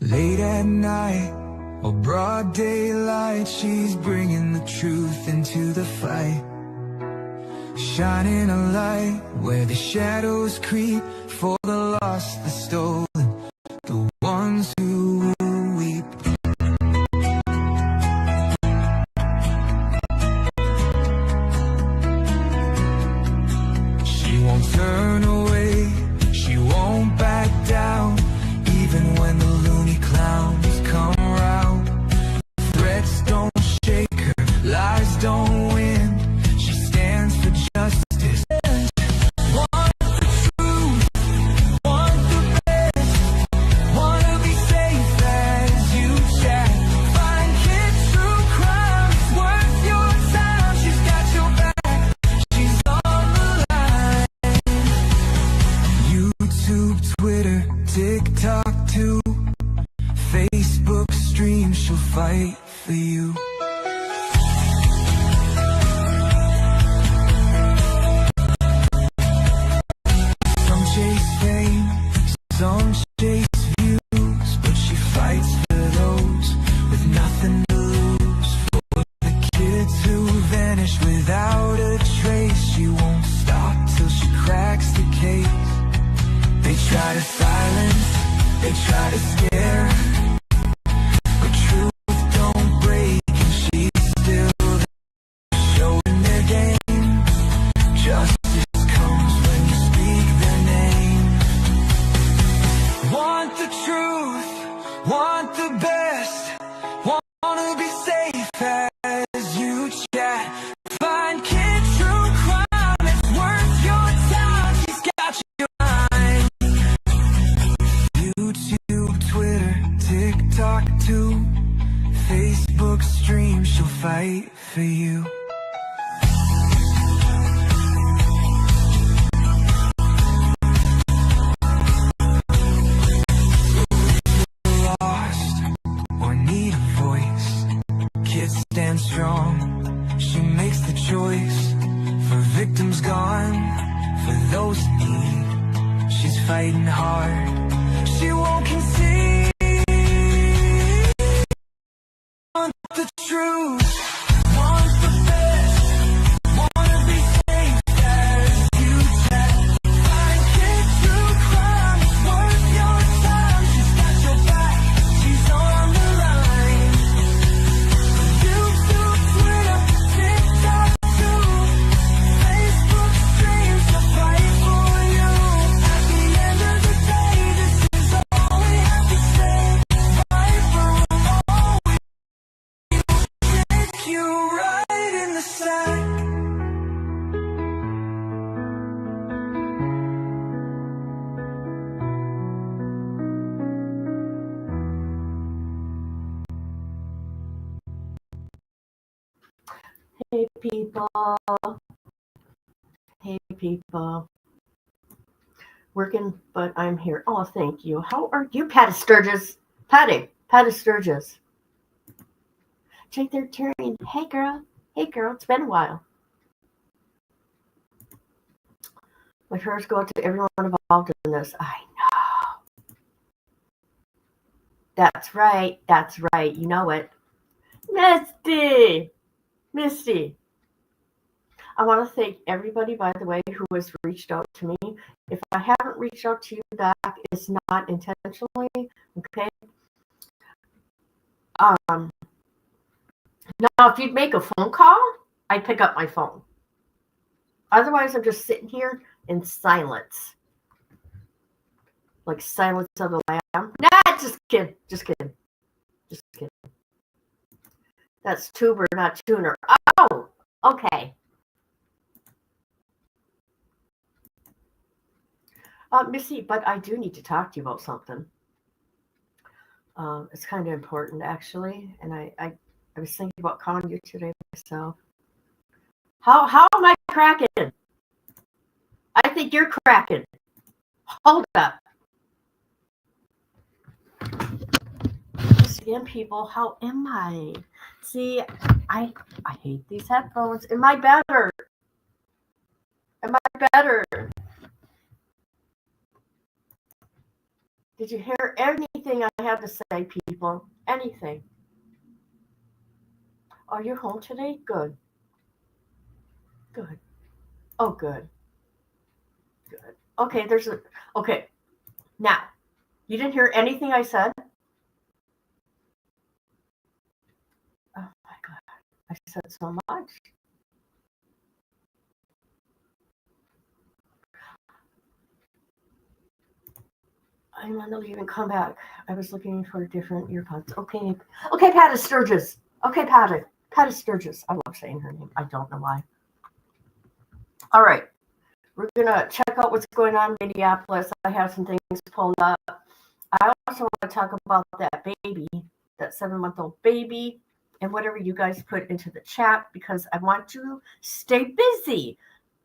Late at night or broad daylight, she's bringing the truth into the fight, shining a light where the shadows creep, for the lost, the stolen, the ones who will weep. She won't turn away, she won't back down, even when the loony clowns come around. Threats don't shake her, lies don't win. She stands for justice. Want the truth, want the best, wanna be safe as you chat. Find kids true crime, it's worth your time. She's got your back, she's on the line. YouTube, Twitter, TikTok too, Facebook stream, she'll fight for you. Some chase fame, some chase views, but she fights for those with nothing to lose. For the kids who vanish without a trace, she won't stop till she cracks the case. They try to silence, they try to scare, but truth don't break, and she's still there, showing their game. Justice comes when you speak their name. Want the truth, want the best, wanna be safe as you chat. Find kids true crime, it's worth your time. She's got your mind. YouTube, Twitter, TikTok too, Facebook stream, she'll fight for you. Lost or need a voice, kids stand strong, she makes the choice. For victims gone, for those in need, she's fighting hard, she won't concede. Want the truth, want the best, wanna be safe as you chat. Find kids true crime, it's worth your time. She's got your back, she's on the line. YouTube, Twitter, TikTok too, Facebook streams, she'll fight for you. At the end of the day, this is all we have to say. Fight for all we take you right in the sack. Hey people. Hey people. Working, but I'm here. Oh, thank you. How are you, Patty Sturgis? Patty Sturgis. Take their turn. Hey girl. Hey girl. It's been a while. My prayers go out to everyone involved in this. I know. That's right. That's right. You know it. Misty. I want to thank everybody, by the way, who has reached out to me. If I haven't reached out to you back, it's not intentionally, okay? Now, if you'd make a phone call, I'd pick up my phone. Otherwise, I'm just sitting here in silence. Like silence of the lamb. Nah, just kidding. That's tuber, not tuner. Oh, okay. Missy, but I do need to talk to you about something. It's kind of important, actually, and I was thinking about calling you today myself. How am I cracking? I think you're cracking. Hold up. Again, people, how am I? See, I hate these headphones. Am I better? Did you hear anything anything I have to say, people. Anything. Are you home today? Good. Good. Oh, good. Good. Okay, okay. Now, you didn't hear anything I said? Oh my God. I said so much. I'm gonna leave and come back. I was looking for different earpods. Okay. Okay, Patty Sturgis. Okay, Patty. Patty Sturgis. I love saying her name. I don't know why. All right. We're gonna check out what's going on in Minneapolis. I have some things pulled up. I also want to talk about that baby, that 7-month-old baby, and whatever you guys put into the chat because I want to stay busy.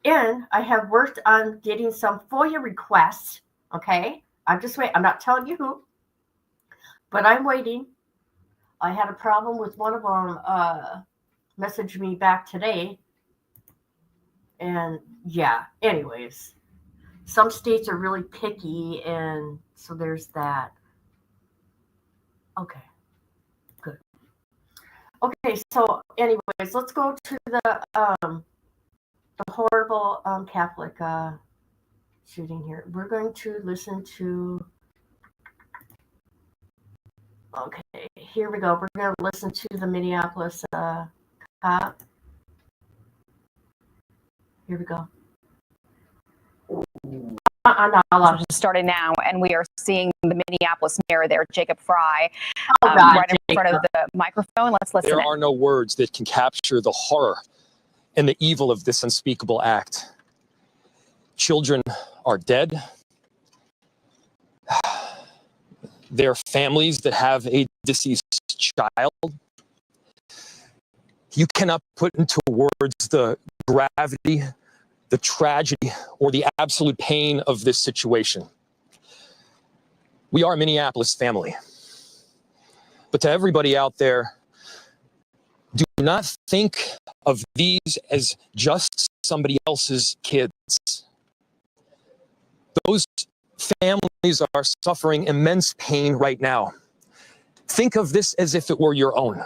And I have worked on getting some FOIA requests. Okay. I'm just waiting. I'm not telling you who, but I'm waiting. I had a problem with one of them messaged me back today. And yeah, anyways, some states are really picky. And so there's that. Okay, good. Okay, so anyways, let's go to the horrible Catholic shooting here. We're going to listen to. Okay, here we go. We're going to listen to the Minneapolis cop. Here we go. Started now, and we are seeing the Minneapolis mayor there, Jacob Fry, right in front of the microphone. Let's listen. There are no words that can capture the horror and the evil of this unspeakable act. Children are dead. There are families that have a deceased child. You cannot put into words the gravity, the tragedy, or the absolute pain of this situation. We are a Minneapolis family. But to everybody out there, do not think of these as just somebody else's kids. Those families are suffering immense pain right now. Think of this as if it were your own.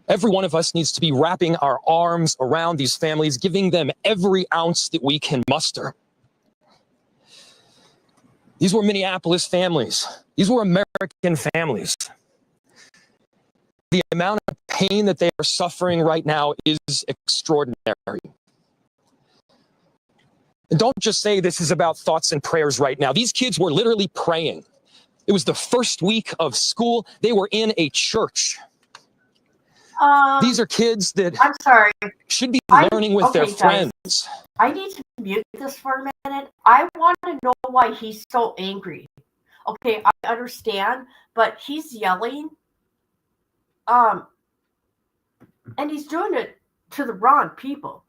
Every one of us needs to be wrapping our arms around these families, giving them every ounce that we can muster. These were Minneapolis families. These were American families. The amount of pain that they are suffering right now is extraordinary. And don't just say this is about thoughts and prayers right now. These kids were literally praying. It was the first week of school. They were in a church. These are kids that I'm sorry. should be learning with their friends. Guys, I need to mute this for a minute. I want to know why he's so angry. Okay, I understand, but he's yelling. And he's doing it to the wrong people.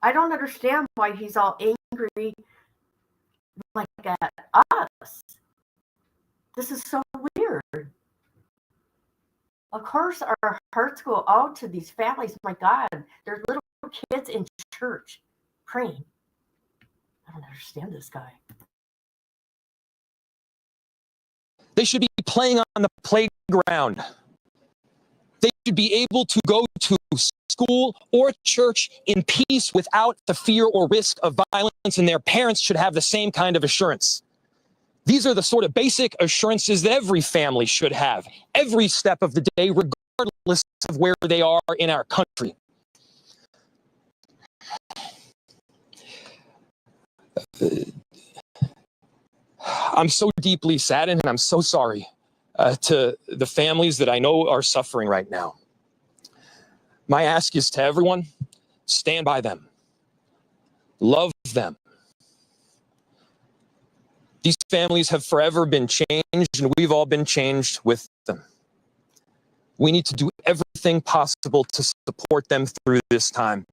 I don't understand why he's all angry like at us. This is so weird. Of course, our hearts go out to these families. My God, they're little kids in church praying. I don't understand this guy. They should be playing on the playground. They should be able to go to school or church in peace without the fear or risk of violence, and their parents should have the same kind of assurance. These are the sort of basic assurances that every family should have every step of the day, regardless of where they are in our country. I'm so deeply saddened, and I'm so sorry to the families that I know are suffering right now. My ask is to everyone, stand by them. Love them. These families have forever been changed, and we've all been changed with them. We need to do everything possible to support them through this time.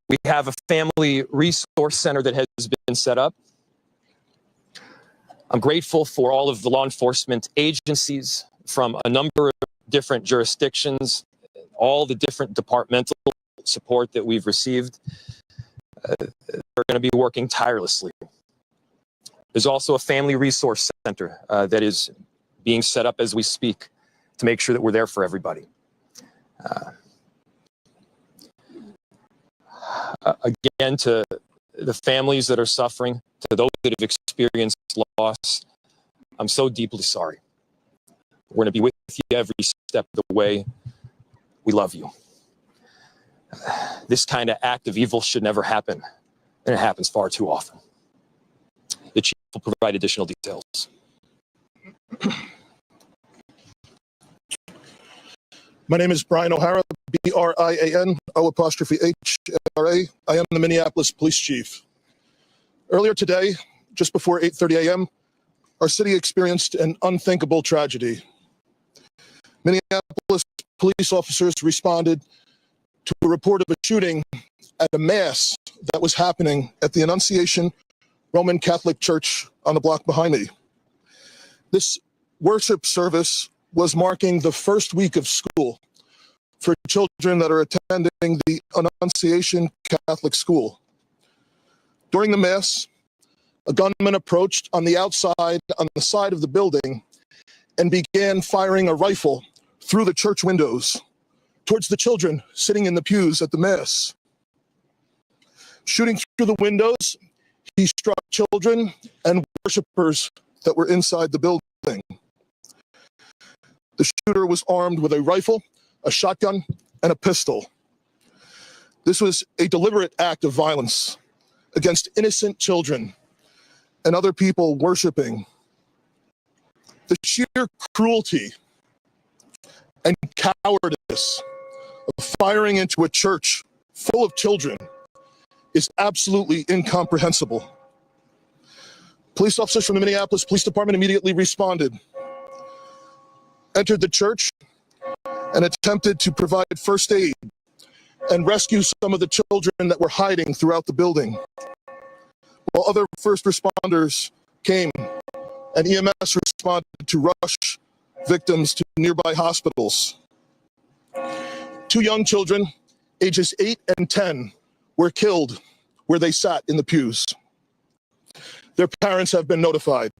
We have a family resource center that has been set up. I'm grateful for all of the law enforcement agencies from a number of different jurisdictions, all the different departmental support that we've received. They're going to be working tirelessly. There's also a family resource center that is being set up as we speak to make sure that we're there for everybody. Again, to the families that are suffering, to those that have experienced loss, I'm so deeply sorry. We're going to be with you every step of the way. We love you. This kind of act of evil should never happen, and it happens far too often. The chief will provide additional details. My name is Brian O'Hara, B-R-I-A-N, O''H-A-R-A. I am the Minneapolis Police Chief. Earlier today, just before 8:30 a.m., our city experienced an unthinkable tragedy. Minneapolis police officers responded to a report of a shooting at a mass that was happening at the Annunciation Roman Catholic Church on the block behind me. This worship service was marking the first week of school for children that are attending the Annunciation Catholic School. During the mass, a gunman approached on the outside, on the side of the building, and began firing a rifle through the church windows towards the children sitting in the pews at the mass. Shooting through the windows, he struck children and worshipers that were inside the building. The shooter was armed with a rifle, a shotgun, and a pistol. This was a deliberate act of violence against innocent children and other people worshiping. The sheer cruelty and cowardice of firing into a church full of children is absolutely incomprehensible. Police officers from the Minneapolis Police Department immediately responded, entered the church, and attempted to provide first aid and rescue some of the children that were hiding throughout the building, while other first responders came and EMS responded to rush victims to nearby hospitals. 2 young children, ages 8 and 10, were killed where they sat in the pews. Their parents have been notified.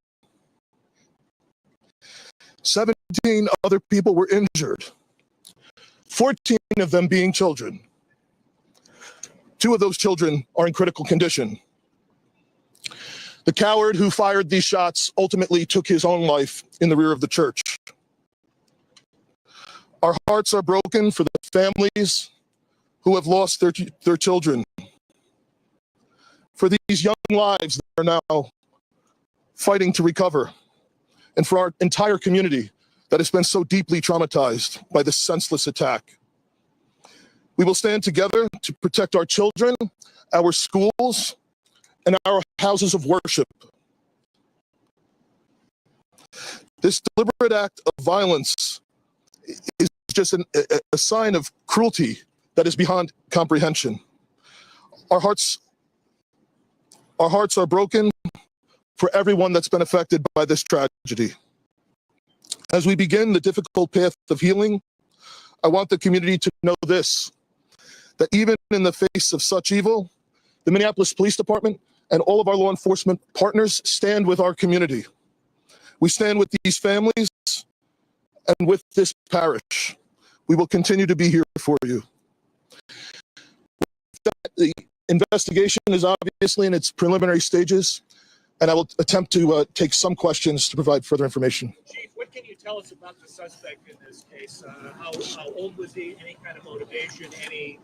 17 other people were injured, 14 of them being children. 2 of those children are in critical condition. The coward who fired these shots ultimately took his own life in the rear of the church. Our hearts are broken for the families who have lost their children, for these young lives that are now fighting to recover, and for our entire community that has been so deeply traumatized by this senseless attack. We will stand together to protect our children, our schools, and our houses of worship. This deliberate act of violence is just a sign of cruelty that is beyond comprehension. Our hearts are broken for everyone that's been affected by this tragedy. As we begin the difficult path of healing, I want the community to know this, that even in the face of such evil, the Minneapolis Police Department and all of our law enforcement partners stand with our community. We stand with these families and with this parish. We will continue to be here for you. The investigation is obviously in its preliminary stages, and I will attempt to take some questions to provide further information. Chief, what can you tell us about the suspect in this case? How old was he? Any kind of motivation? Any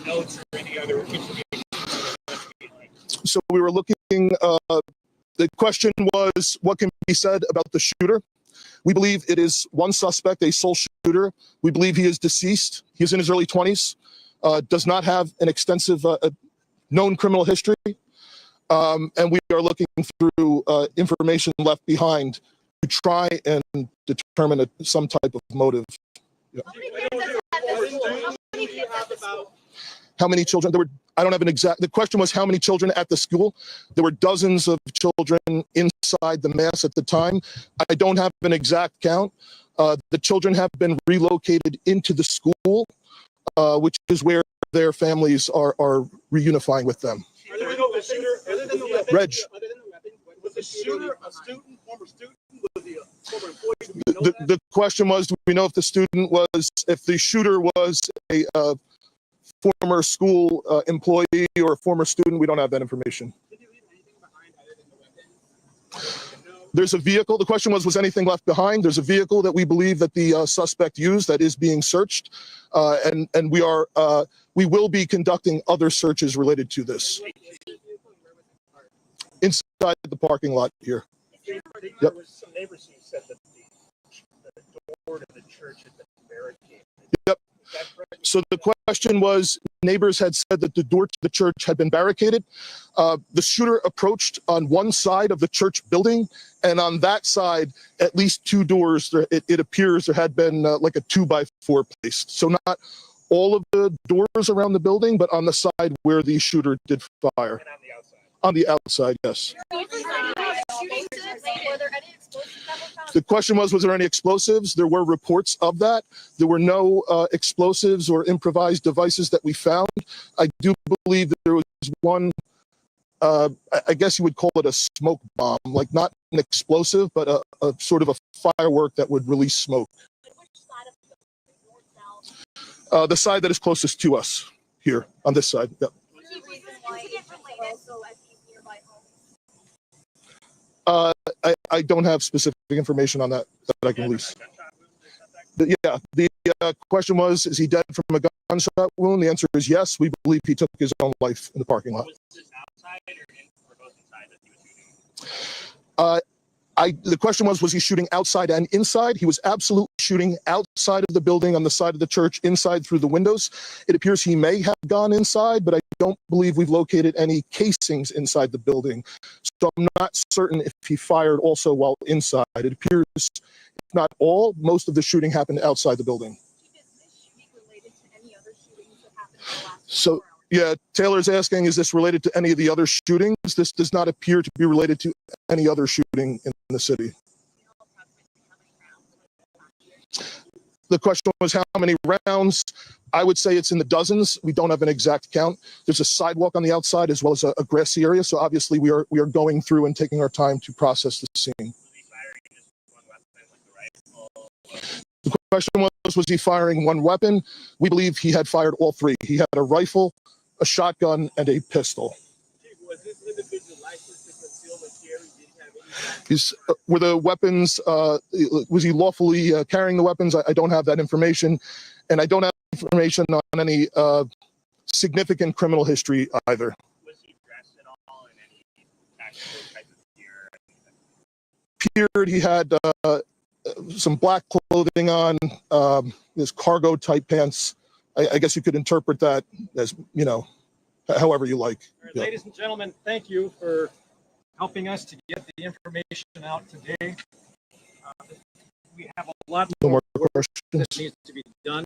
notes or any other information? So we were looking, the question was, what can be said about the shooter? We believe it is one suspect, a sole shooter. We believe he is deceased. He is in his early 20s, does not have an extensive known criminal history. And we are looking through information left behind to try and determine some type of motive. Yeah. How many children? There were, I don't have an exact, the question was how many children at the school? There were dozens of children inside the mass at the time. I don't have an exact count. The children have been relocated into the school, which is where their families are reunifying with them. Other than the weapon, Reg. Other than the weapon, what was the shooter a student, former student? Was he a former employee? Do we know that? The question was, do we know if the shooter was a former school employee or a former student? We don't have that information. Did he leave anything behind other than the weapon? There's a vehicle. The question was anything left behind? There's a vehicle that we believe that the suspect used that is being searched, and we will be conducting other searches related to this inside the parking lot here. There Yep. was some neighbors who said that the door to the church had been barricaded. Yep. Is that correct? So the question was, neighbors had said that the door to the church had been barricaded. The shooter approached on one side of the church building, and on that side, at least two doors, it appears there had been like a 2x4 placed. So not all of the doors around the building, but on the side where the shooter did fire. And on the outside. On the outside, yes. Were there any explosives that were found? The question was there any explosives? There were reports of that. There were no explosives or improvised devices that we found. I do believe that there was one, I guess you would call it a smoke bomb, like not an explosive, but a sort of a firework that would release smoke. And which side of the building? North, south? The side that is closest to us here on this side. Yep. Any reason why it's also at these nearby homes? I don't have specific information on that I can release. Yeah, the question was, is he dead from a gunshot wound? The answer is yes. We believe he took his own life in the parking lot. Was this outside or both inside that he was shooting? The question was he shooting outside and inside? He was absolutely shooting outside of the building on the side of the church, inside through the windows. It appears he may have gone inside, but I don't believe we've located any casings inside the building. So I'm not certain if he fired also while inside. It appears, if not all, most of the shooting happened outside the building. Is this shooting related to any other shootings that happened in the last So, 24 hours? yeah, Taylor's asking, is this related to any of the other shootings? This does not appear to be related to any other shooting in the city. The question was how many rounds? I would say it's in the dozens. We don't have an exact count. There's a sidewalk on the outside as well as a grassy area. So obviously we are going through and taking our time to process the scene. Was he firing just one weapon, like the rifle? The question was he firing one weapon? We believe he had fired all three. He had a rifle, a shotgun, and a pistol. Chief, was this individual licensed to conceal and carry? Did he have any? Were the weapons, was he lawfully carrying the weapons? I don't have that information. And I don't have information on any significant criminal history either. Was he dressed at all in any actual type of gear? Appeared he had some black clothing on, his cargo type pants. I guess you could interpret that as, however you like. All right, Yeah. ladies and gentlemen, thank you for helping us to get the information out today. We have a lot No more more that questions. needs to be done.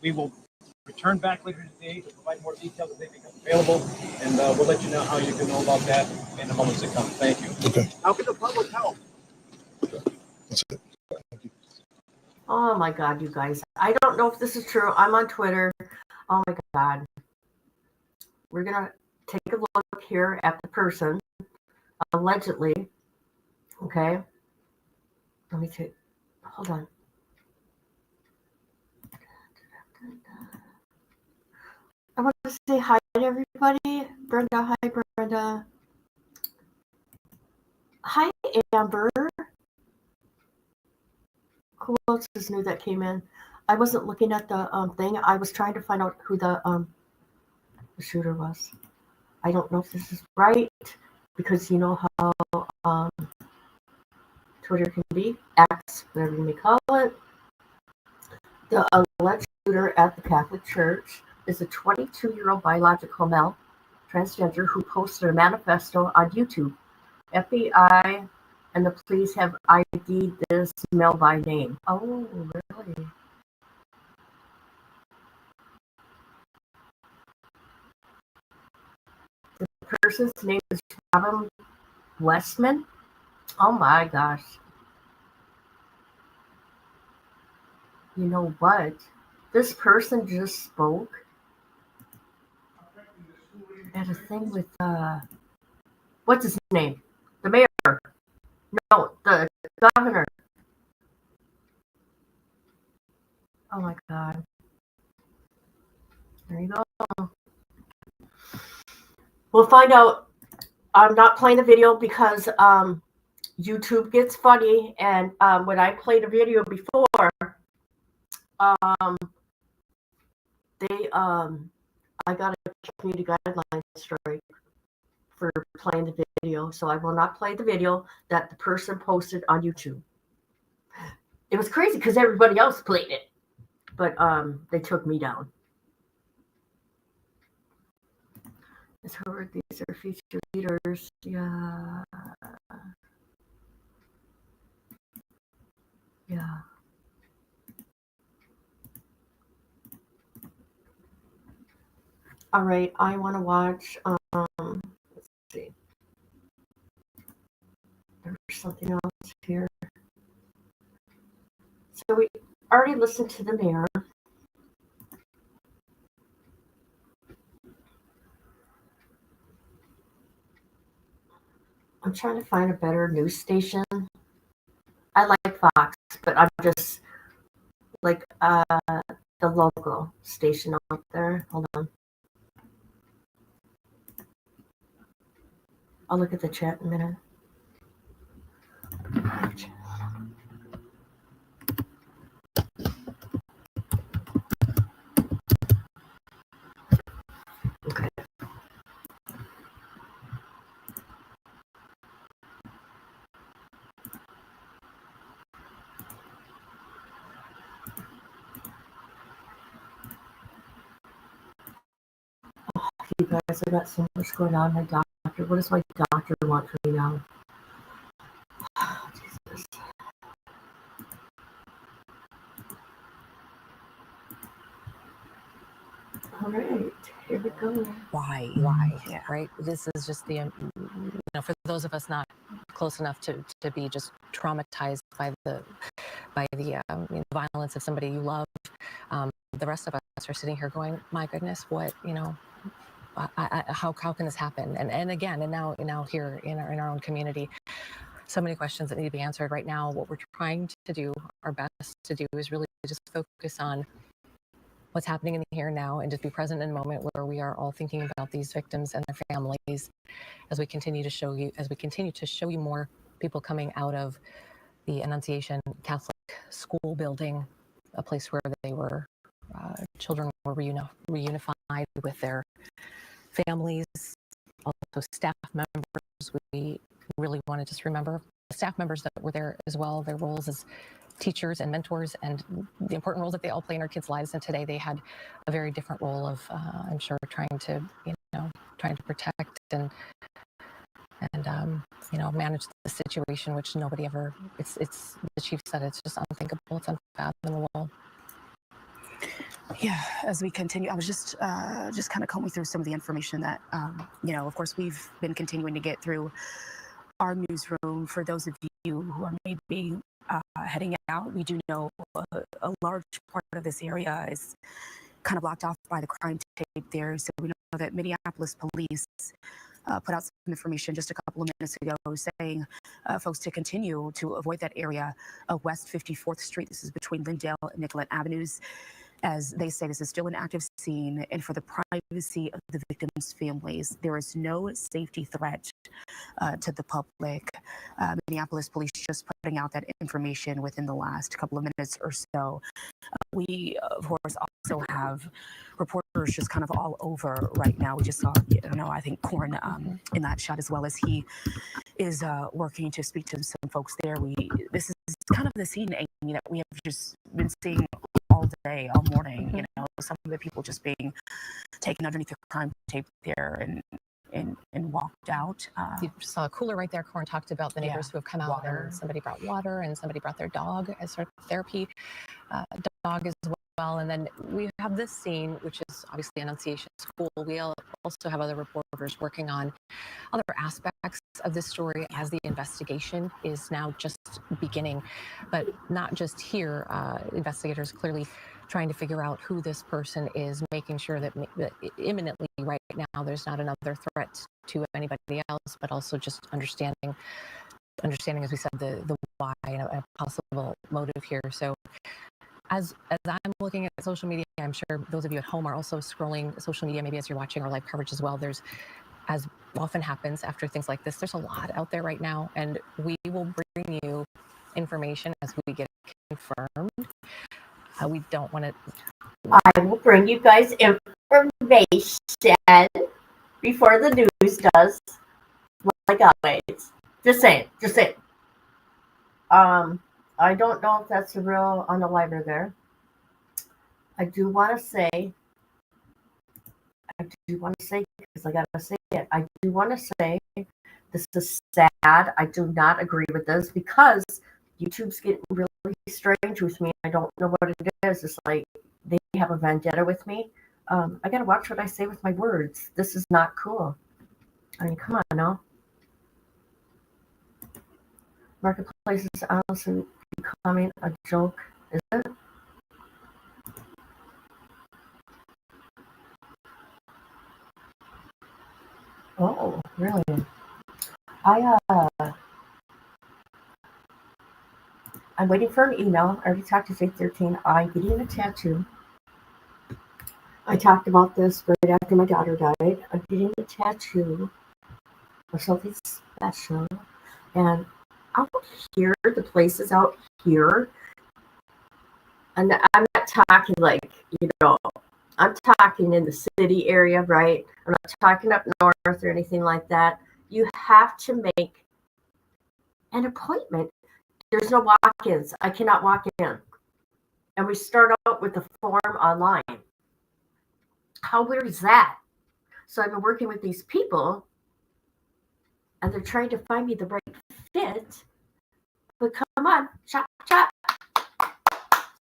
We will return back later today to provide more details as they become available, and we'll let you know how you can know about that in the moments to come. Thank you. Okay, How can the public help? that's it. Oh my God, you guys. I don't know if this is true. I'm on Twitter. Oh my God. We're going to take a look here at the person, allegedly. Okay. Let me take, hold on. I want to say hi to everybody. Brenda, hi, Brenda. Hi, Amber. Who else is new that came in? I wasn't looking at the thing. I was trying to find out who the shooter was. I don't know if this is right because you know how Twitter can be, X, whatever you may call it. The alleged shooter at the Catholic Church is a 22-year-old biological male transgender who posted a manifesto on YouTube. FBI and the police have ID'd this male by name. Oh, really? The person's name is Robin Westman. Oh my gosh. You know what? This person just spoke at a thing with what's his name? The mayor. No, the governor. Oh my God. There you go. We'll find out. I'm not playing the video because YouTube gets funny, and when I played a video before, I got a community guidelines strike for playing the video, so I will not play the video that the person posted on YouTube. It was crazy because everybody else played it, but they took me down. These are future leaders. Yeah. Yeah. All right, I want to watch. Let's see. There's something else here. So we already listened to the mayor. I'm trying to find a better news station. I like Fox, but I'm just like the local station out there. Hold on. I'll look at the chat in a minute. Okay. Oh, you guys, I got so much going on. My doctor. What does my doctor want from me now? Oh, Jesus. All right, here we go. Why, Yeah. right? This is just the, for those of us not close enough to be just traumatized by the violence of somebody you love. The rest of us are sitting here going, my goodness, what, how can this happen? And again, and now here in our own community, so many questions that need to be answered right now. What we're trying to do, our best to do, is really just focus on what's happening in the here and now, and just be present in a moment where we are all thinking about these victims and their families as we continue to show you more people coming out of the Annunciation Catholic School building, a place where they were, children were reunified with their families, also staff members. We really want to just remember the staff members that were there as well, their roles as teachers and mentors, and the important roles that they all play in our kids' lives. And today they had a very different role of, I'm sure, trying to protect and manage the situation, which nobody ever. It's the chief said it's just unthinkable. It's unfathomable. Yeah, as we continue, I was just kind of combing through some of the information that, of course, we've been continuing to get through our newsroom. For those of you who are maybe heading out, we do know a large part of this area is kind of blocked off by the crime tape there. So we know that Minneapolis police put out some information just a couple of minutes ago saying folks to continue to avoid that area of West 54th Street. This is between Lindale and Nicollet Avenues. As they say, this is still an active scene, and for the privacy of the victims' families, there is no safety threat to the public. Minneapolis police just putting out that information within the last couple of minutes or so. We, of course, also have reporters just kind of all over right now. We just saw, I think Corn in that shot, as well as he is working to speak to some folks there. This is kind of the scene, Amy, that we have just been seeing all day, all morning. Some of the people just being taken underneath the crime tape there and walked out. You saw a cooler right there. Corn talked about the neighbors who have come out, and somebody brought water, and somebody brought their dog as sort of therapy dog as well. And then we have this scene, which is obviously Annunciation School. We also have other reporters working on other aspects of this story as the investigation is now just beginning, but not just here. Investigators clearly trying to figure out who this person is, making sure that imminently right now there's not another threat to anybody else, but also just understanding, as we said, the why and a possible motive here. So as I'm looking at social media, I'm sure those of you at home are also scrolling social media, maybe as you're watching our live coverage as well. There's, as often happens after things like this, there's a lot out there right now, and we will bring you information as we get it confirmed. We don't want to. I will bring you guys information before the news does, like always. Just saying. I don't know if that's the real unaliver there. I do want to say, because I got to say it, I do want to say this is sad. I do not agree with this because YouTube's getting really strange with me. I don't know what it is. It's like they have a vendetta with me. I got to watch what I say with my words. This is not cool. I mean, come on now. Marketplace is honestly becoming a joke, is it? Oh, really? I'm waiting for an email. I already talked to Faith 13. I'm getting a tattoo. I talked about this right after my daughter died. I'm getting a tattoo of something special. And out here, the places out here, and I'm not talking like, I'm talking in the city area, right? I'm not talking up north or anything like that. You have to make an appointment. There's no walk-ins. I cannot walk in. And we start out with the form online. How weird is that? So I've been working with these people, and they're trying to find me the right fit. But come on, chop.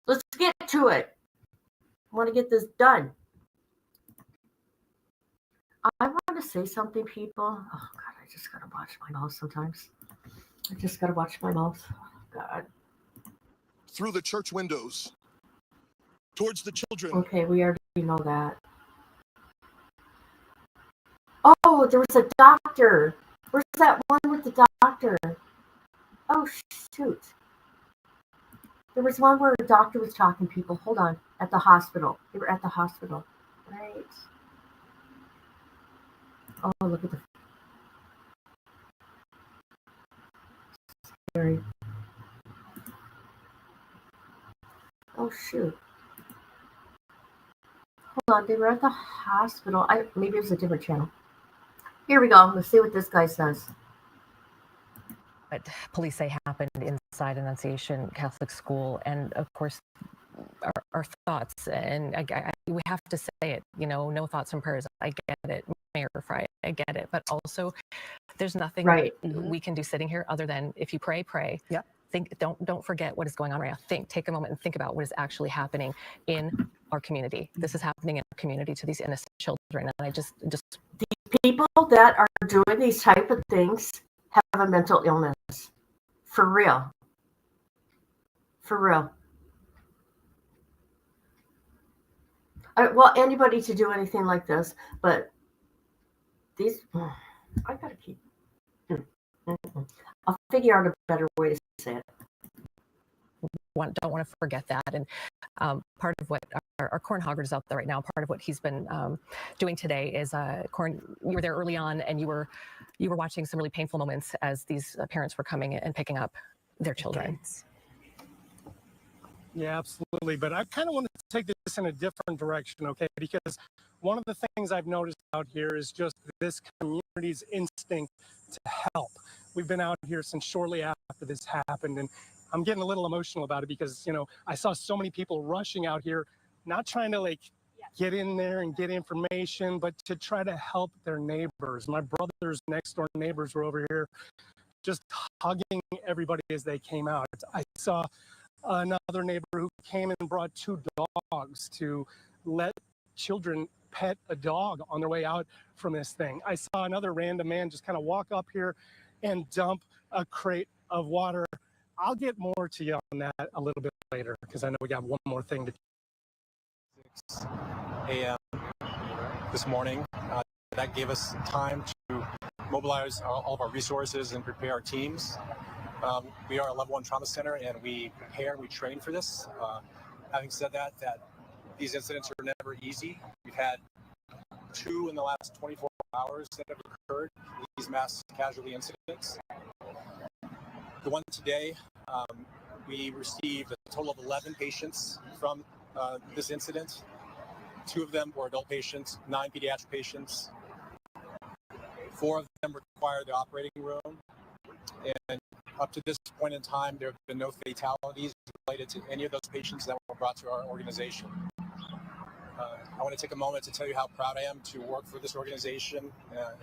Let's get to it. I want to get this done. I want to say something, people. Oh, God, I just got to watch my mouth sometimes. I just got to watch my mouth. Oh, God. Through the church windows, towards the children. Okay, we already know that. Oh, there was a doctor. Where's that one with the doctor? Oh, shoot. There was one where a doctor was talking to people. Hold on. At the hospital. They were at the hospital. Right. Oh, look at the... Scary. Oh, shoot. Hold on. They were at the hospital. Maybe it was a different channel. Here we go. Let's see what this guy says. What police say happened inside Annunciation Catholic School, and of course, our thoughts. And we have to say it. No thoughts and prayers. I get it, Mayor Fry. I get it, but also, there's nothing right. we can do sitting here other than if you pray. Yep. Think. Don't forget what is going on right now. Take a moment and think about what is actually happening in our community. This is happening in our community to these innocent children, and I just the people that are doing these type of things have a mental illness. For real. Well, anybody to do anything like this, but these, I gotta keep. I'll figure out a better way to say it. Don't want to forget that. And part of what our Corn Hoggard is out there right now, part of what he's been doing today is, Corn, you were there early on, and you were watching some really painful moments as these parents were coming and picking up their children. Yeah, absolutely. But I kind of want to take this in a different direction, okay? Because one of the things I've noticed out here is just this community's instinct to help. We've been out here since shortly after this happened, and I'm getting a little emotional about it because, I saw so many people rushing out here, not trying to get in there and get information, but to try to help their neighbors. My brother's next door neighbors were over here just hugging everybody as they came out. I saw another neighbor who came and brought 2 dogs to let children pet a dog on their way out from this thing. I saw another random man just kind of walk up here and dump a crate of water. I'll get more to you on that a little bit later because I know we got one more thing to a.m. this morning. That gave us time to mobilize all of our resources and prepare our teams. We are a level 1 trauma center, and we prepare, we train for this. Having said that these incidents are never easy. We've had 2 in the last 24 hours that have occurred, these mass casualty incidents. The one today, we received a total of 11 patients from this incident. 2 of them were adult patients, 9 pediatric patients. 4 of them required the operating room. And up to this point in time, there have been no fatalities related to any of those patients that were brought to our organization. I want to take a moment to tell you how proud I am to work for this organization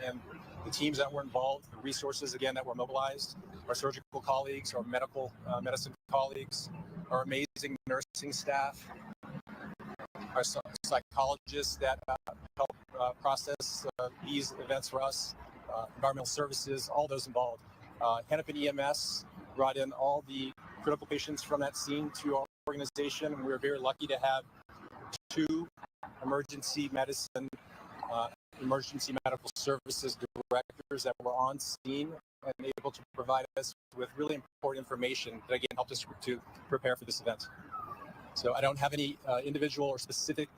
and the teams that were involved, the resources, again, that were mobilized, our surgical colleagues, our medical medicine colleagues, our amazing nursing staff, our psychologists that help process these events for us, environmental services, all those involved. Hennepin EMS brought in all the critical patients from that scene to our organization, and we were very lucky to have 2 emergency medicine, emergency medical services directors that were on scene and able to provide us with really important information that, again, helped us to prepare for this event. So I don't have any individual or specific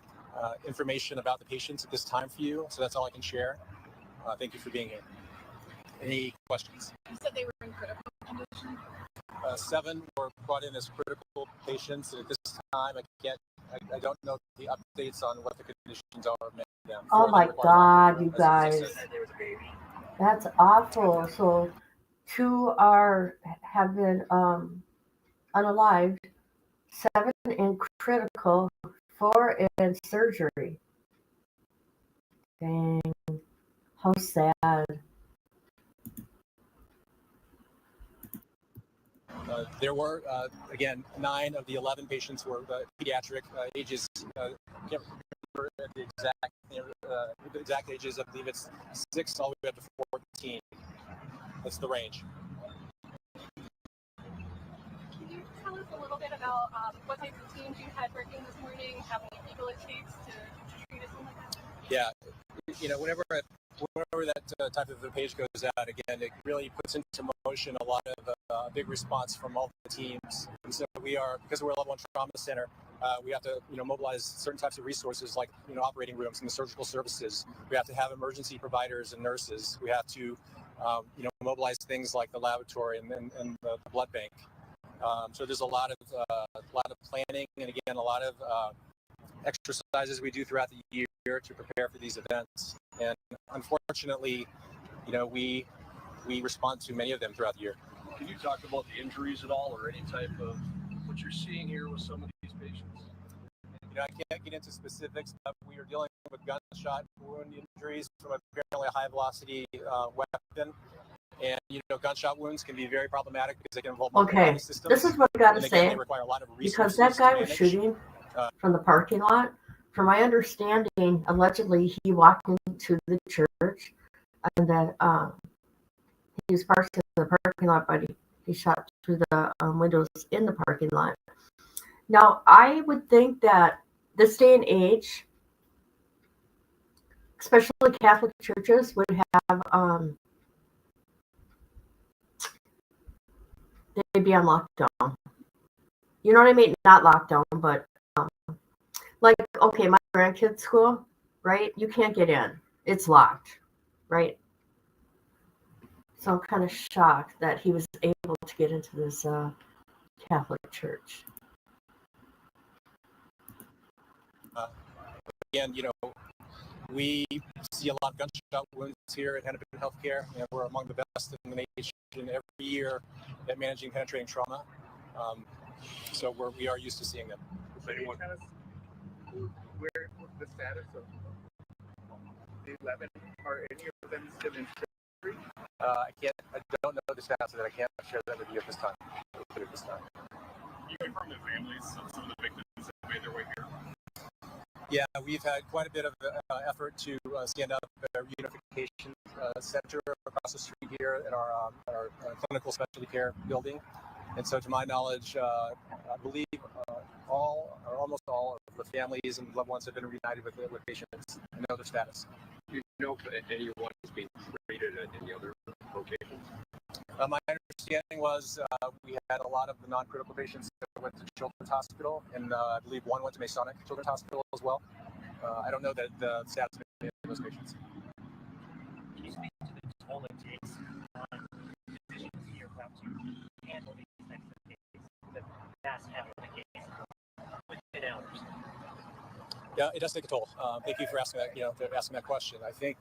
information about the patients at this time for you, so that's all I can share. Thank you for being here. Any questions? You said they were in critical condition. 7 were brought in as critical patients, and at this time, I don't know the updates on what the conditions are. Oh my God, you guys, that's awful. So 2 have been unalived, 7 in critical, 4 in surgery. Dang, how sad. There were, again, 9 of the 11 patients were pediatric ages. I can't remember the exact ages. I believe it's 6 all the way up to 14. That's the range. Can you tell us a little bit about what type of teams you had working this morning, how many people it takes to treat a scene like that? Yeah, whenever that type of a page goes out, again, it really puts into motion a lot of big response from all the teams. And so because we're a level 1 trauma center, we have to, mobilize certain types of resources like, operating rooms and the surgical services. We have to have emergency providers and nurses. We have to, mobilize things like the laboratory and the blood bank. So there's a lot of planning, and again, a lot of exercises we do throughout the year to prepare for these events. And unfortunately, we respond to many of them throughout the year. Can you talk about the injuries at all, or any type of what you're seeing here with some of these patients? I can't get into specifics, but we are dealing with gunshot wound injuries from apparently a high velocity weapon. And gunshot wounds can be very problematic because they can involve multiple body systems. This is what I got to say. They require a lot of Because resources that guy was shooting from the parking lot. From my understanding, allegedly he walked into the church, and that he was parked in the parking lot, but he shot through the windows in the parking lot. Now, I would think that this day and age, especially Catholic churches, would have they'd be on lockdown. You know what I mean? Not lockdown, but like, okay, my grandkids' school, right? You can't get in. It's locked, right? So I'm kind of shocked that he was able to get into this Catholic church. Again, we see a lot of gunshot wounds here at Hennepin Healthcare, and we're among the best in the nation every year at managing penetrating trauma. So we are used to seeing them. Does anyone tell us where the status of the 11? Are any of them still in surgery? I don't know the status of that. I can't share that with you at this time. Can you confirm the families of some of the victims that made their way here? Yeah, we've had quite a bit of effort to stand up a reunification center across the street here in our clinical specialty care building. And so to my knowledge, I believe all or almost all of the families and loved ones have been reunited with patients and know their status. Do you know if anyone is being treated at any other locations? My understanding was we had a lot of the non-critical patients that went to Children's Hospital, and I believe one went to Masonic Children's Hospital as well. I don't know that the status of any of those patients. Can you speak to the toll it takes on physicians here about to handle these types of cases, the fast handling the case within hours? Yeah, it does take a toll. Thank you for asking that. For asking that question. I think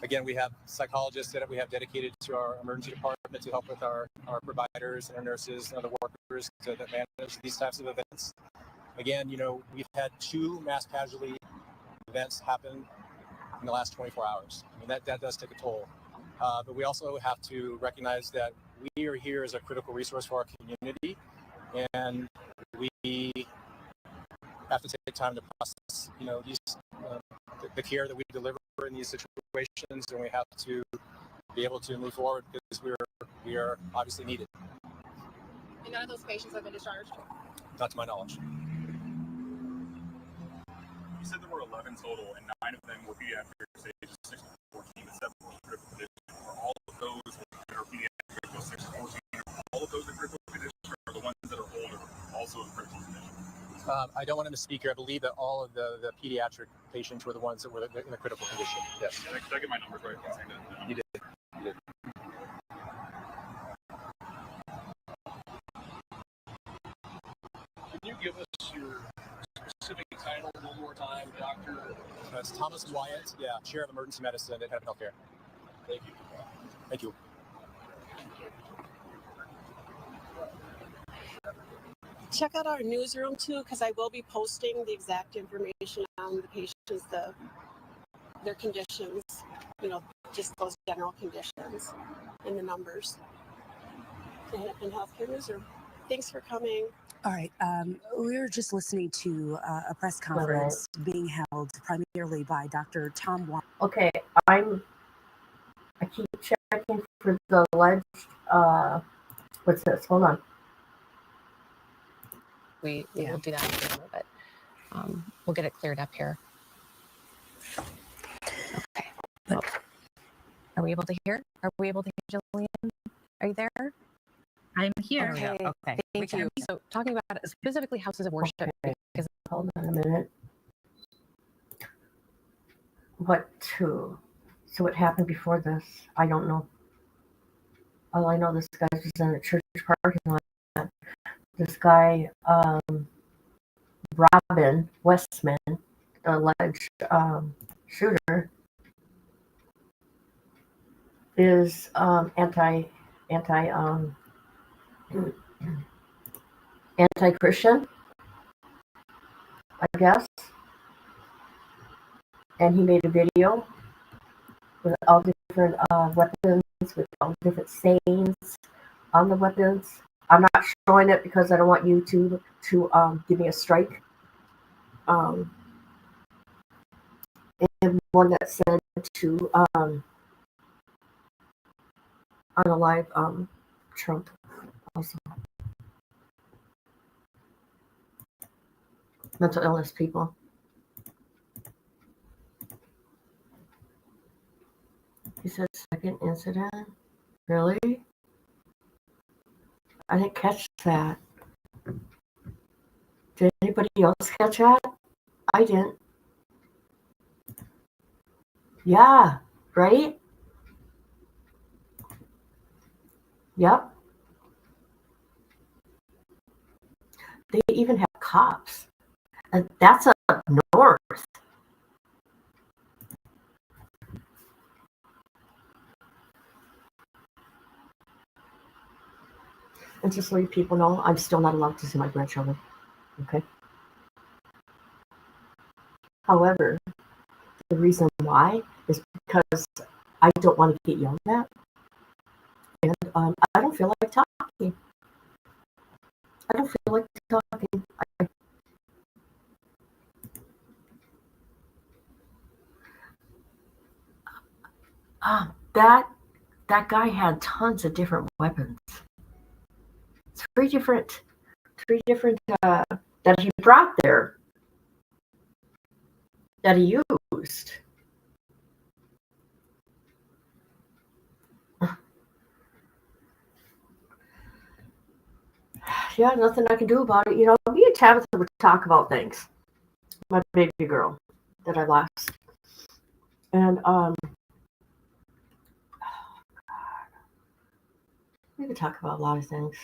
again, we have psychologists that we have dedicated to our emergency department to help with our providers and our nurses and other workers that manage these types of events. Again, we've had 2 mass casualty events happen in the last 24 hours. I mean, that does take a toll. But we also have to recognize that we are here as a critical resource for our community, and we have to take time to process, these the care that we deliver in these situations, and we have to be able to move forward because we are obviously needed. And none of those patients have been discharged? Not to my knowledge. You said there were 11 total, and 9 of them were pediatrics, ages 6 to 14, and 7 were critical condition. Are all of those that are pediatric, those 6 to 14, all of those in critical condition, or the ones that are older also in critical condition? I don't want to misspeak here. I believe that all of the pediatric patients were the ones that were in a critical condition. Yes. Did I get my numbers right? You did. Can you give us your specific title one more time, Doctor? It's Thomas Wyatt, Chair of Emergency Medicine at Heaven Healthcare. Thank you. Thank you. Check out our newsroom too, because I will be posting the exact information on the patients, their conditions, just those general conditions and the numbers. The Hennepin Healthcare Newsroom. Thanks for coming. All right. We were just listening to a press conference being held primarily by Dr. Tom Wyatt. Okay, I keep checking for the alleged, what's this? Hold on. We will do that in a little bit. We'll get it cleared up here. Okay. Are we able to hear? Are we able to hear, Jillian? Are you there? I'm here. Okay. Thank you. So talking about specifically houses of worship. Okay. Because Hold on a minute. So what happened before this? I don't know. All I know, this guy was in a church parking lot. This guy, Robin Westman, the alleged shooter, is anti-Christian, I guess. And he made a video with all different weapons, with all different sayings on the weapons. I'm not showing it because I don't want YouTube to give me a strike. And one that said to on a live Trump also. Mental illness people. He said second incident. Really? I didn't catch that. Did anybody else catch that? I didn't. Yeah, right? Yep. They even have cops. And that's up north. And just so you people know, I'm still not allowed to see my grandchildren. Okay? However, the reason why is because I don't want to get yelled at. And I don't feel like talking. I don't feel like talking. That guy had tons of different weapons. It's 3 different that he brought there that he used. Yeah, nothing I can do about it. You know, me and Tabitha would talk about things. My baby girl that I lost. And we could talk about a lot of things.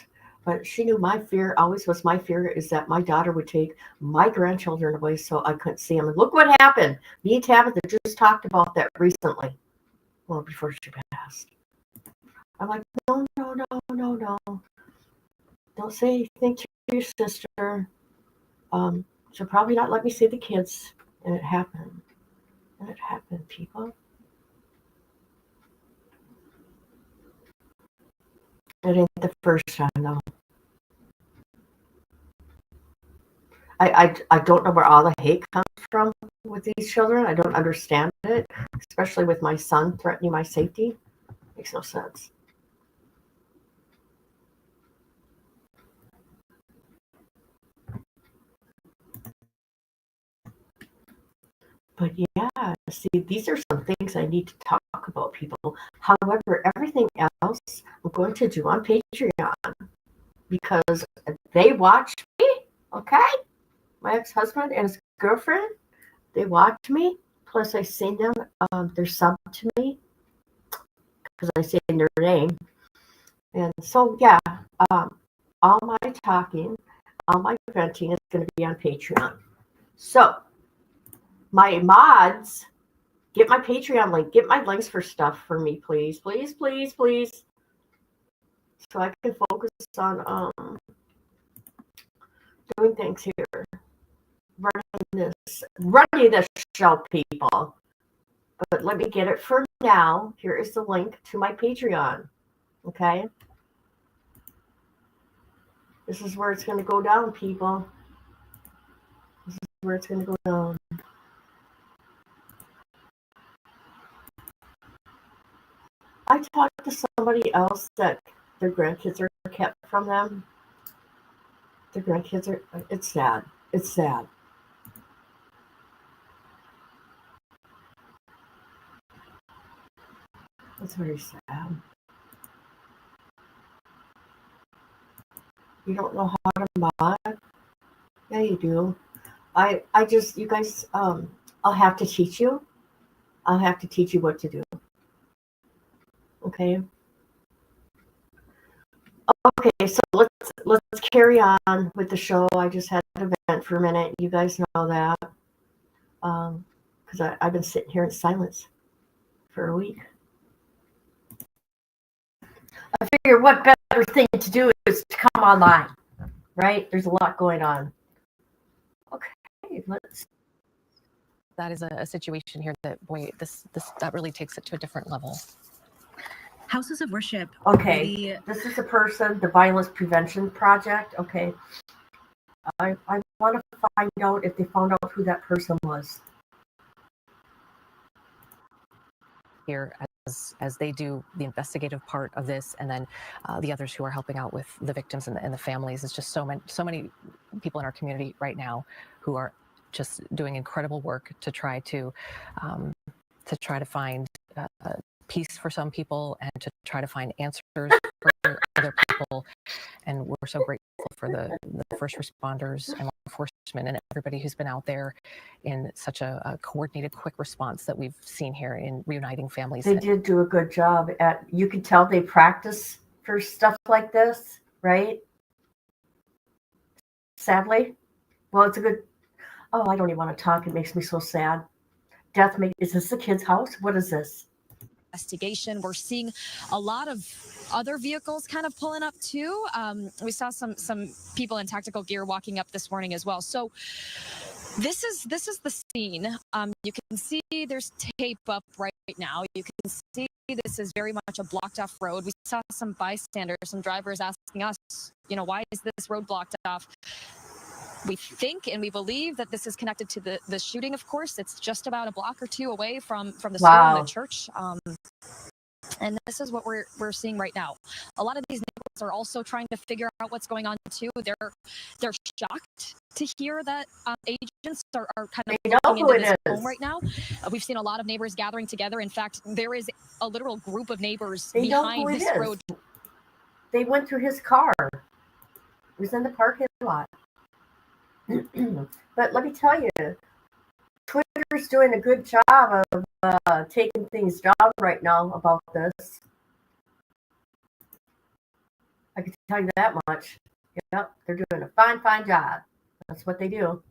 But she knew my fear always was my fear is that my daughter would take my grandchildren away so I couldn't see them. And look what happened. Me and Tabitha just talked about that recently. Well, before she passed. I'm like, no. Don't say anything to your sister. She'll probably not let me see the kids. And it happened. People. It ain't the first time, though. I don't know where all the hate comes from with these children. I don't understand it, especially with my son threatening my safety. Makes no sense. But yeah, see, these are some things I need to talk about, people. However, everything else I'm going to do on Patreon because they watched me, okay? My ex-husband and his girlfriend, they watched me. Plus, I seen them. They're sub to me because I say their name. And so, yeah, all my talking, all my venting is going to be on Patreon. So, my mods, get my Patreon link. Get my links for stuff for me, please. Please. So I can focus on doing things here. Running this show, people. But let me get it for now. Here is the link to my Patreon. Okay? This is where it's going to go down, people. This is where it's going to go down. I talked to somebody else that their grandkids are kept from them. Their grandkids are, it's sad. It's sad. It's very sad. You don't know how to mod? Yeah, you do. I just, you guys, I'll have to teach you. I'll have to teach you what to do. Okay? Okay, so let's carry on with the show. I just had an event for a minute. You guys know that. Because I've been sitting here in silence for a week. I figure what better thing to do is to come online, right? There's a lot going on. Okay, let's. That is a situation here that, boy, that really takes it to a different level. Houses of worship. Okay, this is a person, the Violence Prevention Project. Okay, I want to find out if they found out who that person was. Here as they do the investigative part of this, and then the others who are helping out with the victims and the families. It's just so many people in our community right now who are just doing incredible work to try to find peace for some people and to try to find answers for other people. And we're so grateful for the first responders and law enforcement and everybody who's been out there in such a coordinated, quick response that we've seen here in reuniting families. They did do a good job at, you can tell they practice for stuff like this, right? Sadly. Well, it's a good, oh, I don't even want to talk. It makes me so sad. Is this the kid's house? What is this? Investigation. We're seeing a lot of other vehicles kind of pulling up too. We saw some people in tactical gear walking up this morning as well. So this is the scene. You can see there's tape up right now. You can see this is very much a blocked off road. We saw some bystanders, some drivers asking us, why is this road blocked off? We think and we believe that this is connected to the shooting, of course. It's just about a block or two away from the school and the church. And this is what we're seeing right now. A lot of these are also trying to figure out what's going on too. They're shocked to hear that agents are kind of looking into this home right now. We've seen a lot of neighbors gathering together. In fact, there is a literal group of neighbors behind this road. They went through his car. It was in the parking lot. But let me tell you, Twitter's doing a good job of taking things down right now about this. I can tell you that much. Yep, they're doing a fine job. That's what they do.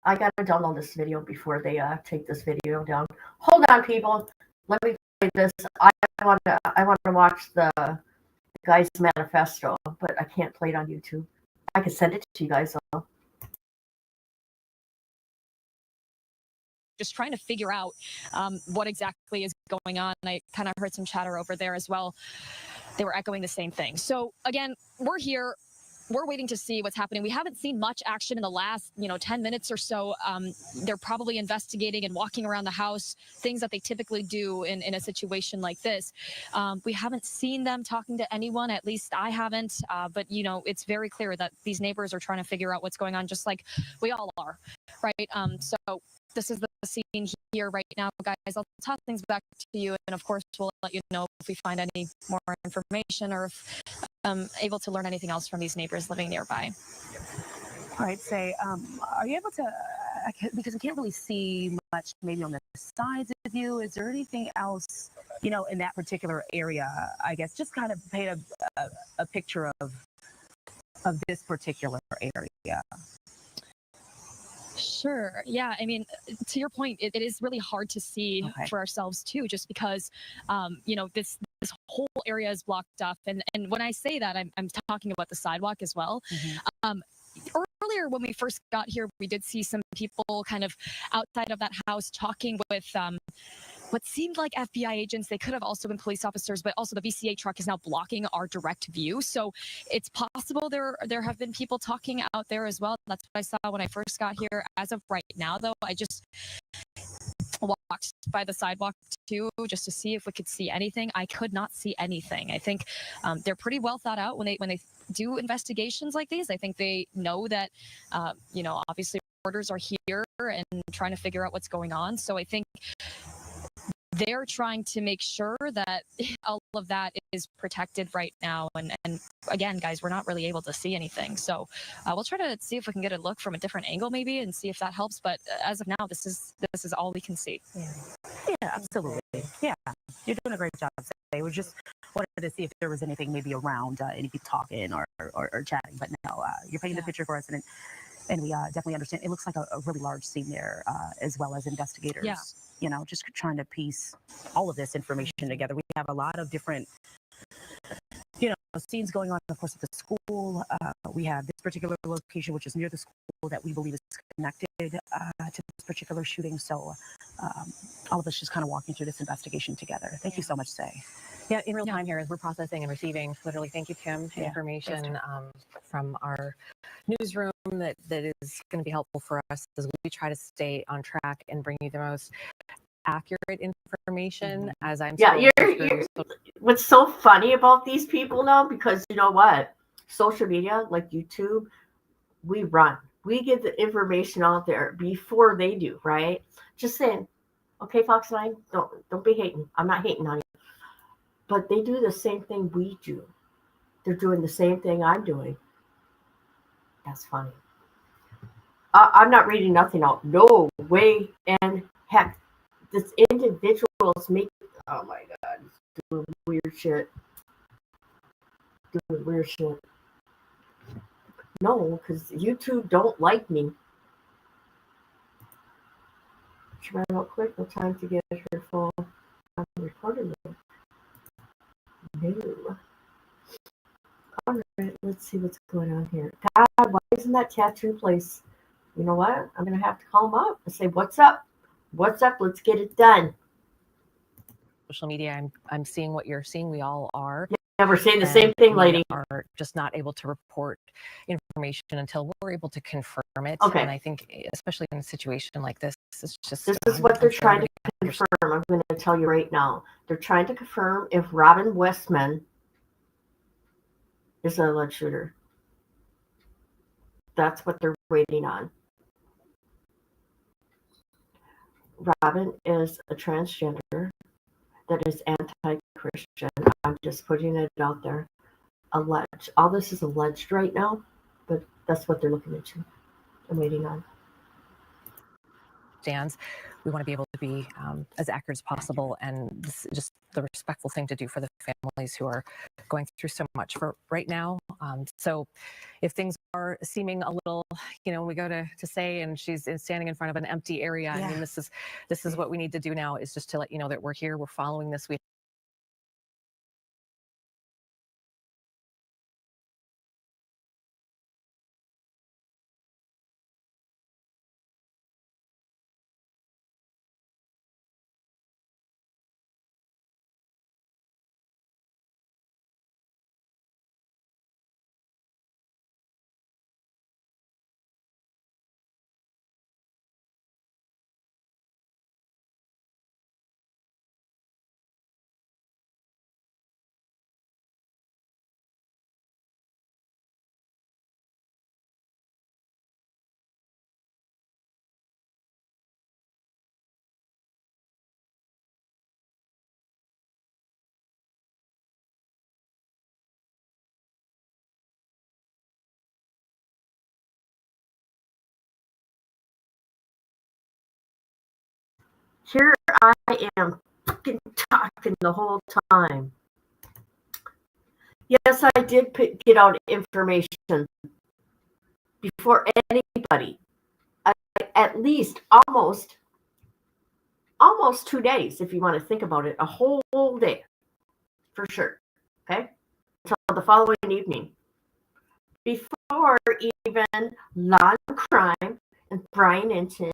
I gotta download this video before they take this video down. Hold on, people. Let me play this. I want to watch the guy's manifesto, but I can't play it on YouTube. I can send it to you guys though. Just trying to figure out what exactly is going on. I kind of heard some chatter over there as well. They were echoing the same thing. So again, we're here. We're waiting to see what's happening. We haven't seen much action in the last, 10 minutes or so. They're probably investigating and walking around the house, things that they typically do in a situation like this. We haven't seen them talking to anyone, at least I haven't. But, it's very clear that these neighbors are trying to figure out what's going on, just like we all are, right? So this is the scene here right now, guys. I'll toss things back to you, and of course, we'll let you know if we find any more information or if able to learn anything else from these neighbors living nearby. All right, Say, are you able to, because I can't really see much maybe on the sides of you, is there anything else, in that particular area, I guess, just kind of paint a picture of this particular area? Sure. Yeah. I mean, to your point, it is really hard to see for ourselves too, just because, this whole area is blocked off. And when I say that, I'm talking about the sidewalk as well. Earlier, when we first got here, we did see some people kind of outside of that house talking with what seemed like FBI agents. They could have also been police officers, but also the VCA truck is now blocking our direct view. So it's possible there have been people talking out there as well. That's what I saw when I first got here. As of right now, though, I just walked by the sidewalk too, just to see if we could see anything. I could not see anything. I think they're pretty well thought out when they do investigations like these. I think they know that, obviously reporters are here and trying to figure out what's going on. So I think they're trying to make sure that all of that is protected right now. And again, guys, we're not really able to see anything. So we'll try to see if we can get a look from a different angle maybe and see if that helps. But as of now, this is all we can see. Yeah, absolutely. Yeah, you're doing a great job. We just wanted to see if there was anything maybe around any people talking or chatting. But no, you're painting the picture for us. And we definitely understand. It looks like a really large scene there, as well as investigators. Yeah. Just trying to piece all of this information together. We have a lot of different, scenes going on, of course, at the school. We have this particular location, which is near the school, that we believe is connected to this particular shooting. So all of us just kind of walking through this investigation together. Thank you so much, Say. Yeah, in real time here as we're processing and receiving, literally, thank you, Kim, information from our newsroom that is going to be helpful for us as we try to stay on track and bring you the most accurate information as I'm what's so funny about these people now, because you know what, social media like YouTube, we get the information out there before they do, right? Just saying, okay, Fox 9, don't be hating. I'm not hating on you, but they do the same thing we do. They're doing the same thing I'm doing. That's funny. I'm not reading nothing out. No way. And heck, this individuals make, oh my God, doing weird shit. No, because YouTube don't like me. Try real quick. No time to get her full recorded. No. All right, let's see what's going on here. God, why isn't that tattoo place? You know what? I'm going to have to call them up and say, what's up? What's up? Let's get it done. Social media, I'm seeing what you're seeing. We all are. Yeah, we're saying the same thing, lady. We are just not able to report information until we're able to confirm it. Okay. And I think, especially in a situation like this, it's just... This is what they're trying to confirm. I'm going to tell you right now. They're trying to confirm if Robin Westman is the alleged shooter. That's what they're waiting on. Robin is a transgender that is anti-Christian. I'm just putting it out there. Alleged. All this is alleged right now, but that's what they're looking into and waiting on. Stands. We want to be able to be as accurate as possible, and this is just the respectful thing to do for the families who are going through so much for right now. So if things are seeming a little, we go to say, and she's standing in front of an empty area. Yeah. I mean, this is what we need to do now, is just to let you know that we're here, we're following this. Here I am fucking talking the whole time. Yes, I did get out information before anybody. At least almost 2 days, if you want to think about it, a whole day for sure. Okay, until the following evening, before even Lon Crime and Brian Inton.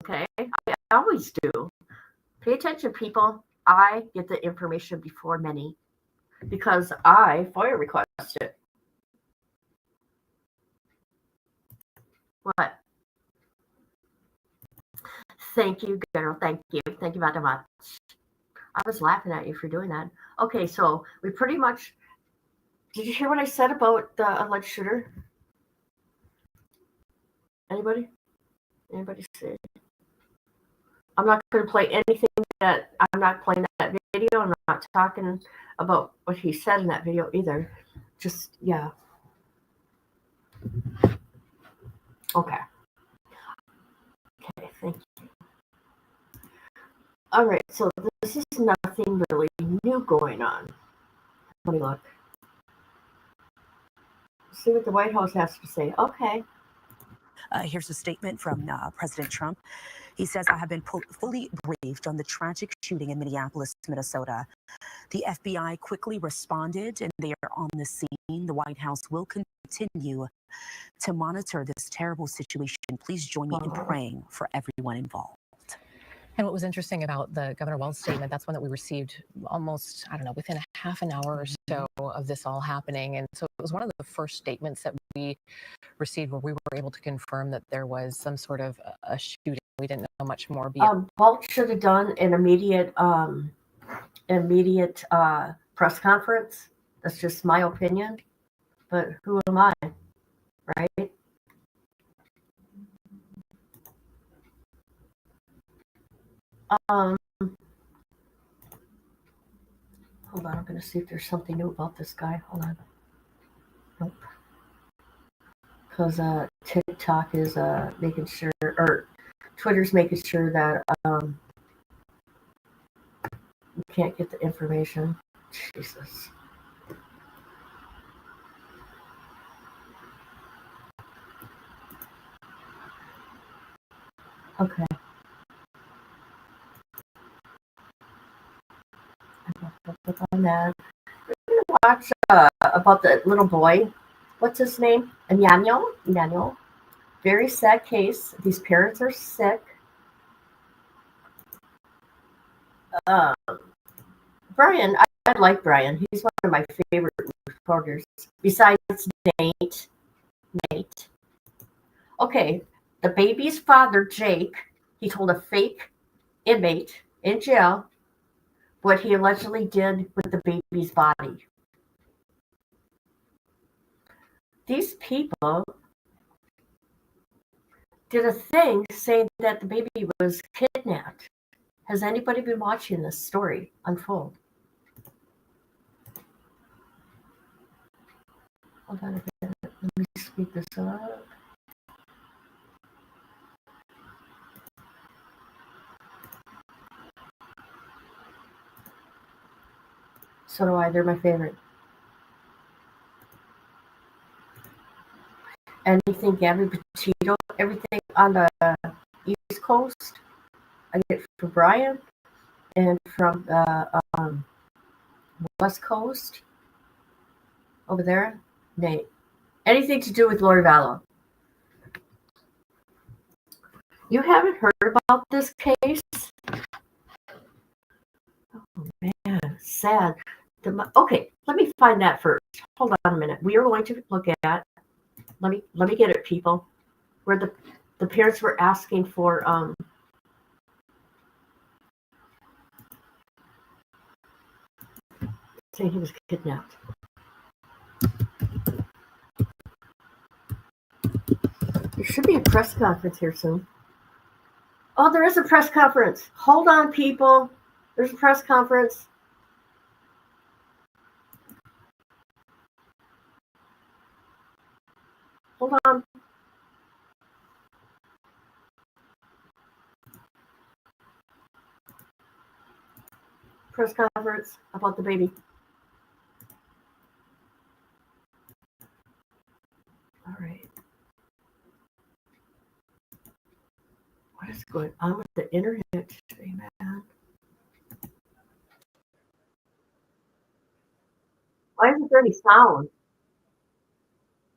Okay, I always do. Pay attention, people. I get the information before many because I FOIA request it. What? Thank you, girl. Thank you. Thank you very much. I was laughing at you for doing that. Okay, so we pretty much. Did you hear what I said about the alleged shooter? Anybody? Anybody say? I'm not going to play anything that. I'm not playing that video. I'm not talking about what he said in that video either. Just, yeah. Okay. Okay, thank you. All right, so this is nothing really new going on. Let me look. See what the White House has to say. Okay. Here's a statement from President Trump. He says, I have been fully briefed on the tragic shooting in Minneapolis, Minnesota. The FBI quickly responded and they are on the scene. The White House will continue to monitor this terrible situation. Please join me in praying for everyone involved. And what was interesting about the Governor Wells statement, that's one that we received almost, within a half an hour or so of this all happening. And so it was one of the first statements that we received where we were able to confirm that there was some sort of a shooting. We didn't know much more beyond. Walt should have done an immediate press conference. That's just my opinion. But who am I, right? Hold on, I'm going to see if there's something new about this guy. Hold on. Nope. Because TikTok is making sure, or Twitter's making sure that you can't get the information. Jesus. Okay. On that. We're going to watch about the little boy. What's his name? Emmanuel. Very sad case. These parents are sick. Brian, I like Brian. He's one of my favorite reporters. Besides Nate. Okay, the baby's father, Jake, he told a fake inmate in jail what he allegedly did with the baby's body. these people did a thing saying that the baby was kidnapped. Has anybody been watching this story unfold? Hold on a minute. Let me speed this up. So do I. They're my favorite. Anything Gabby Petito, everything on the East Coast, I get from Brian, and from the West Coast over there, Nate. Anything to do with Lori Vallow. You haven't heard about this case? Oh man, sad. Okay, let me find that first. Hold on a minute. We are going to look at. Let me get it, people. Where the parents were asking for saying he was kidnapped. There should be a press conference here soon. Oh, there is a press conference. Hold on, people. There's a press conference. Hold on. Press conference about the baby. All right. What is going on with the internet today, man? Why isn't there any sound?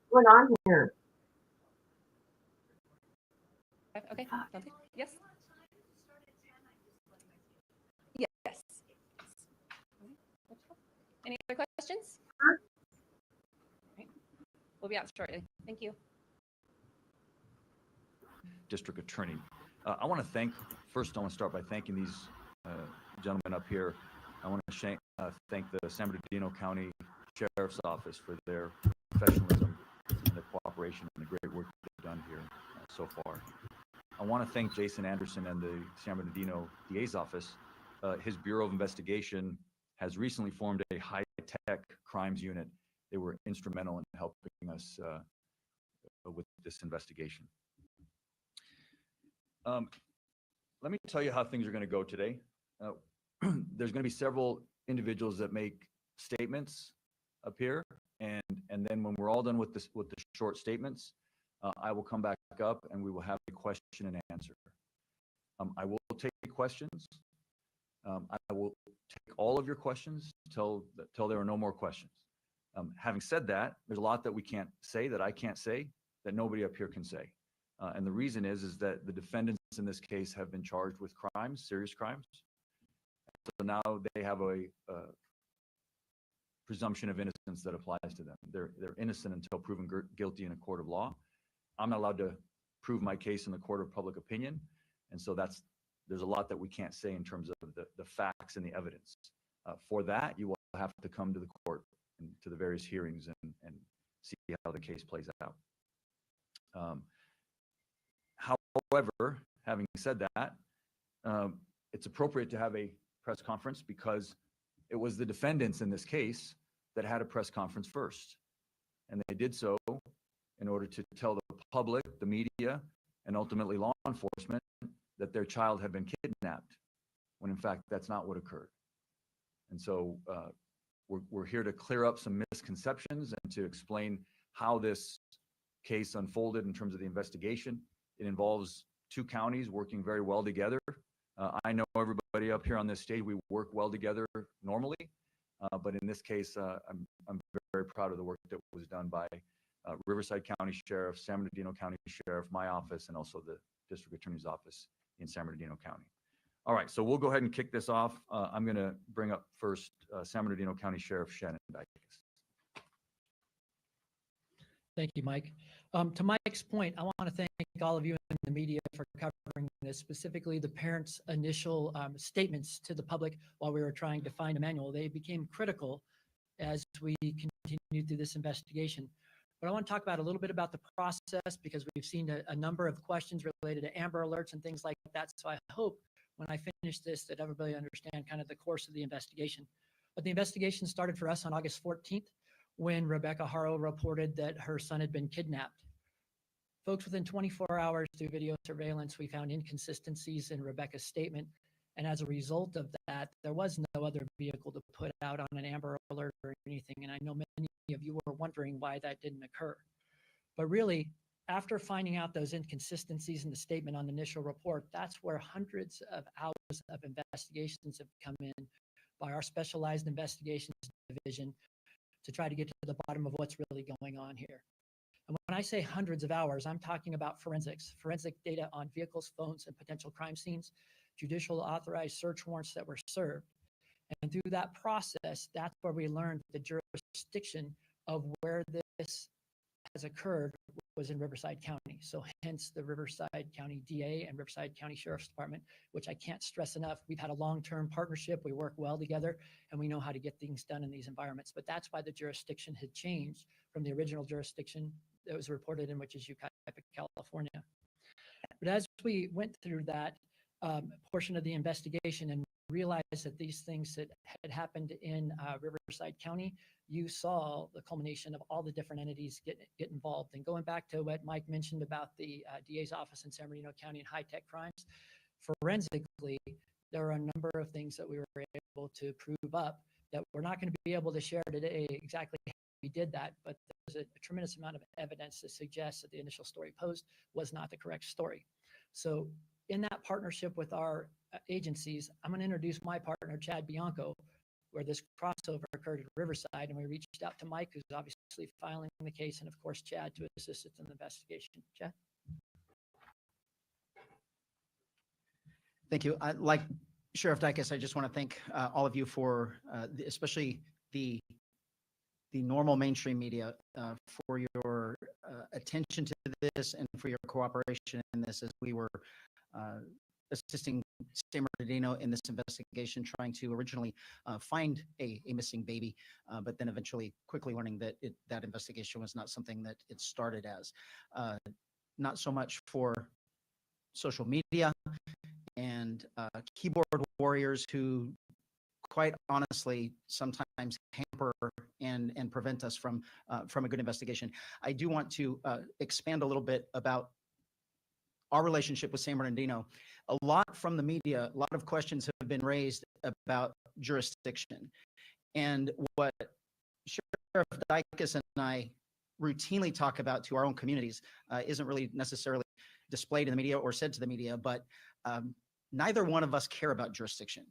What's going on here? Okay. Okay. Yes. Yes. Any other questions? Huh? Right. We'll be out shortly. Thank you. District Attorney. I want to start by thanking these gentlemen up here. I want to thank the San Bernardino County Sheriff's Office for their professionalism and their cooperation and the great work they've done here so far. I want to thank Jason Anderson and the San Bernardino DA's office. His Bureau of Investigation has recently formed a high-tech crimes unit. They were instrumental in helping us with this investigation. Let me tell you how things are going to go today. There's going to be several individuals that make statements up here, and then when we're all done with the short statements, I will come back up and we will have a question and answer. I will take questions. I will take all of your questions till there are no more questions. Having said that, there's a lot that we can't say, that I can't say, that nobody up here can say. And the reason is that the defendants in this case have been charged with crimes, serious crimes. So now they have a presumption of innocence that applies to them. They're innocent until proven guilty in a court of law. I'm not allowed to prove my case in the court of public opinion. And so there's a lot that we can't say in terms of the facts and the evidence. For that, you will have to come to the court and to the various hearings and see how the case plays out. However, having said that, it's appropriate to have a press conference because it was the defendants in this case that had a press conference first. And they did so in order to tell the public, the media, and ultimately law enforcement that their child had been kidnapped, when in fact that's not what occurred. And so we're here to clear up some misconceptions and to explain how this case unfolded in terms of the investigation. It involves two counties working very well together. I know everybody up here on this stage, we work well together normally, but in this case, I'm very proud of the work that was done by Riverside County Sheriff, San Bernardino County Sheriff, my office, and also the District Attorney's Office in San Bernardino County. All right, so we'll go ahead and kick this off. I'm going to bring up first San Bernardino County Sheriff Shannon Dykes. Thank you, Mike. To Mike's point, I want to thank all of you in the media for covering this, specifically the parents' initial statements to the public while we were trying to find a manual. They became critical as we continued through this investigation. But I want to talk about a little bit about the process because we've seen a number of questions related to Amber Alerts and things like that. So I hope when I finish this that everybody understand kind of the course of the investigation. But the investigation started for us on August 14th when Rebecca Haro reported that her son had been kidnapped. Folks, within 24 hours through video surveillance, we found inconsistencies in Rebecca's statement. And as a result of that, there was no other vehicle to put out on an Amber Alert or anything. And I know many of you were wondering why that didn't occur. But really, after finding out those inconsistencies in the statement on the initial report, that's where hundreds of hours of investigations have come in by our specialized investigations division to try to get to the bottom of what's really going on here. And when I say hundreds of hours, I'm talking about forensic data on vehicles, phones, and potential crime scenes, judicial authorized search warrants that were served. And through that process, that's where we learned the jurisdiction of where this has occurred was in Riverside County. So hence the Riverside County DA and Riverside County Sheriff's Department, which I can't stress enough. We've had a long-term partnership. We work well together and we know how to get things done in these environments. But that's why the jurisdiction had changed from the original jurisdiction that was reported in, which is Yucaipa, California. But as we went through that portion of the investigation and realized that these things that had happened in Riverside County, you saw the culmination of all the different entities get involved. And going back to what Mike mentioned about the DA's office in San Bernardino County and high-tech crimes, forensically, there are a number of things that we were able to prove up that we're not going to be able to share today exactly how we did that, but there's a tremendous amount of evidence that suggests that the initial story posed was not the correct story. So in that partnership with our agencies, I'm going to introduce my partner, Chad Bianco, where this crossover occurred at Riverside, and we reached out to Mike, who's obviously filing the case, and of course, Chad to assist us in the investigation. Chad? Thank you. Like Sheriff Dicus, I just want to thank all of you for, especially the normal mainstream media, for your attention to this and for your cooperation in this as we were assisting San Bernardino in this investigation, trying to originally find a missing baby, but then eventually quickly learning that that investigation was not something that it started as. Not so much for social media and keyboard warriors who quite honestly sometimes hamper and prevent us from a good investigation. I do want to expand a little bit about our relationship with San Bernardino. A lot from the media, a lot of questions have been raised about jurisdiction. And what Sheriff Dicus and I routinely talk about to our own communities isn't really necessarily displayed in the media or said to the media, but neither one of us care about jurisdiction.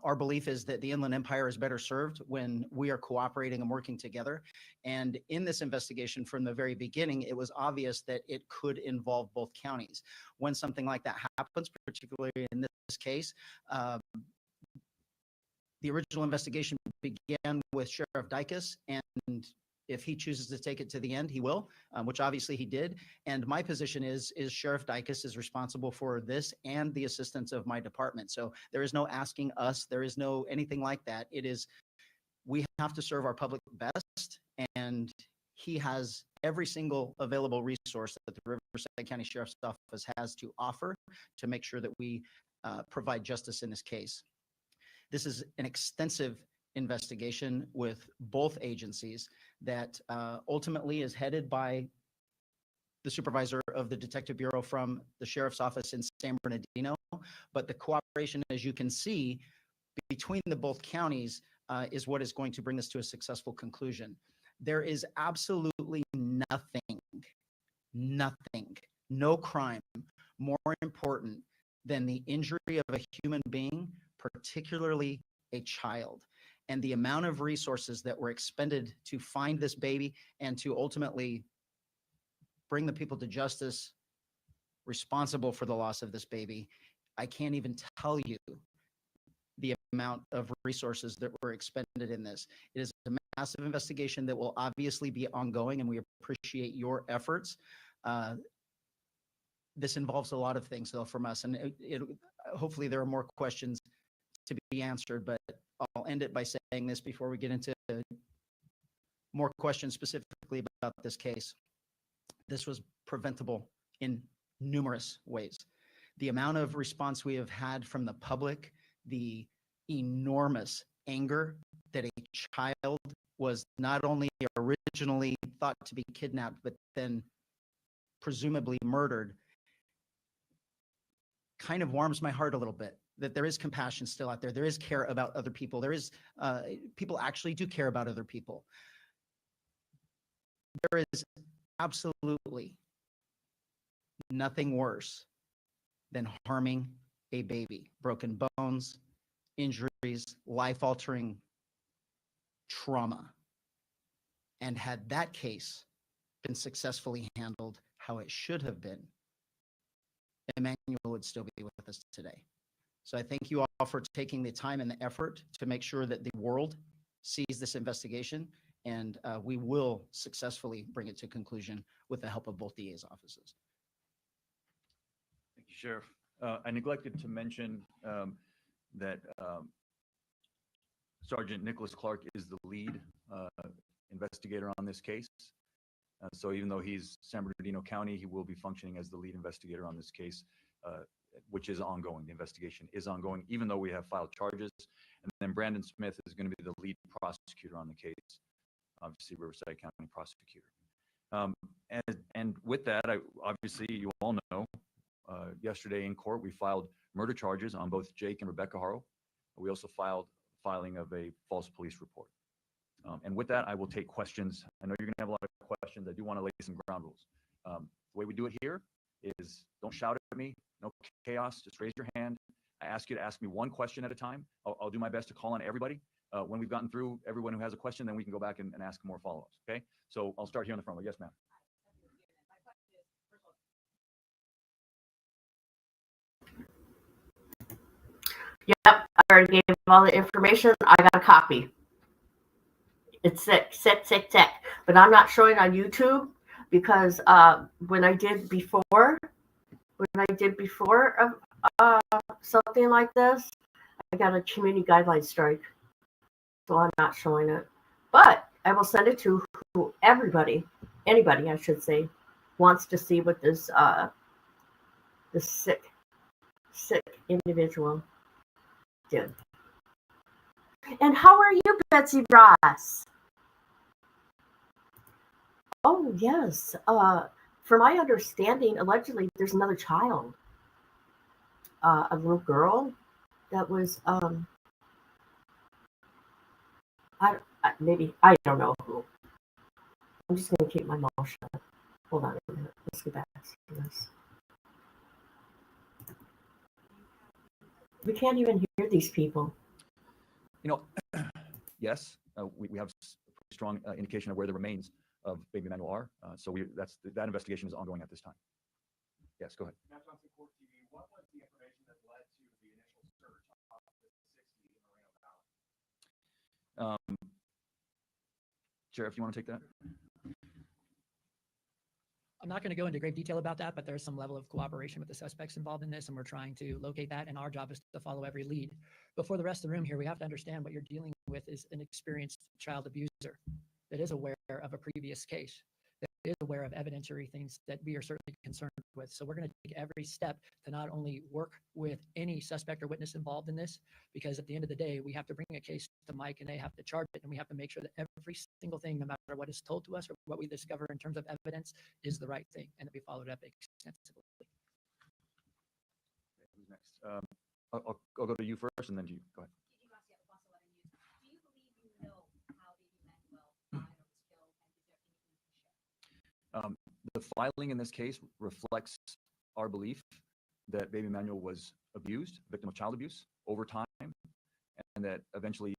Our belief is that the Inland Empire is better served when we are cooperating and working together. And in this investigation from the very beginning, it was obvious that it could involve both counties. When something like that happens, particularly in this case, the original investigation began with Sheriff Dicus, and if he chooses to take it to the end, he will, which obviously he did. And my position is Sheriff Dicus is responsible for this and the assistance of my department. So there is no asking us, there is no anything like that. It is, we have to serve our public best, and he has every single available resource that the Riverside County Sheriff's Office has to offer to make sure that we provide justice in this case. This is an extensive investigation with both agencies that ultimately is headed by the supervisor of the Detective Bureau from the Sheriff's Office in San Bernardino. But the cooperation, as you can see, between the both counties is what is going to bring this to a successful conclusion. There is absolutely nothing, no crime more important than the injury of a human being, particularly a child. And the amount of resources that were expended to find this baby and to ultimately bring the people to justice responsible for the loss of this baby, I can't even tell you the amount of resources that were expended in this. It is a massive investigation that will obviously be ongoing, and we appreciate your efforts. This involves a lot of things, though, from us, and hopefully there are more questions to be answered, but I'll end it by saying this before we get into more questions specifically about this case. This was preventable in numerous ways. The amount of response we have had from the public, the enormous anger that a child was not only originally thought to be kidnapped, but then presumably murdered, kind of warms my heart a little bit, that there is compassion still out there. There is care about other people. There is, people actually do care about other people. There is absolutely nothing worse than harming a baby. Broken bones, injuries, life-altering trauma. And had that case been successfully handled how it should have been, Emmanuel would still be with us today. So I thank you all for taking the time and the effort to make sure that the world sees this investigation, and we will successfully bring it to conclusion with the help of both DA's offices. Thank you, Sheriff. I neglected to mention that Sergeant Nicholas Clark is the lead investigator on this case. So even though he's San Bernardino County, he will be functioning as the lead investigator on this case, which is ongoing. The investigation is ongoing, even though we have filed charges. And then Brandon Smith is going to be the lead prosecutor on the case, obviously Riverside County prosecutor. And with that, obviously you all know, yesterday in court, we filed murder charges on both Jake and Rebecca Harrell. We also filed filing of a false police report. And with that, I will take questions. I know you're going to have a lot of questions. I do want to lay some ground rules. The way we do it here is don't shout at me, no chaos, just raise your hand. I ask you to ask me one question at a time. I'll do my best to call on everybody. When we've gotten through everyone who has a question, then we can go back and ask more follow-ups, okay? So I'll start here on the front row. Yes, ma'am. Yep, I already gave all the information. I got a copy. It's sick. But I'm not showing on YouTube because when I did before something like this, I got a community guideline strike. So I'm not showing it. But I will send it to anybody I should say, wants to see what this sick individual did. And how are you, Betsy Ross? Oh, yes. From my understanding, allegedly, there's another child, a little girl that was, I don't know who. I'm just going to keep my mouth shut. Hold on a minute. Let's get back to this. We can't even hear these people. You know, yes, we have a pretty strong indication of where the remains of baby Emmanuel are. So that investigation is ongoing at this time. Yes, go ahead. Matt Johnson, Court TV. What was the information that led to the initial search of the 60 in Moreno Valley? Sheriff, you want to take that? I'm not going to go into great detail about that, but there's some level of cooperation with the suspects involved in this, and we're trying to locate that, and our job is to follow every lead. But for the rest of the room here, we have to understand what you're dealing with is an experienced child abuser that is aware of a previous case, that is aware of evidentiary things that we are certainly concerned with. So we're going to take every step to not only work with any suspect or witness involved in this, because at the end of the day, we have to bring a case to Mike and they have to charge it, and we have to make sure that every single thing, no matter what is told to us or what we discover in terms of evidence, is the right thing, and that we follow it up extensively. Who's next? I'll go to you first, and then to you. Go ahead. The filing in this case reflects our belief that baby Emmanuel was abused, victim of child abuse over time, and that eventually,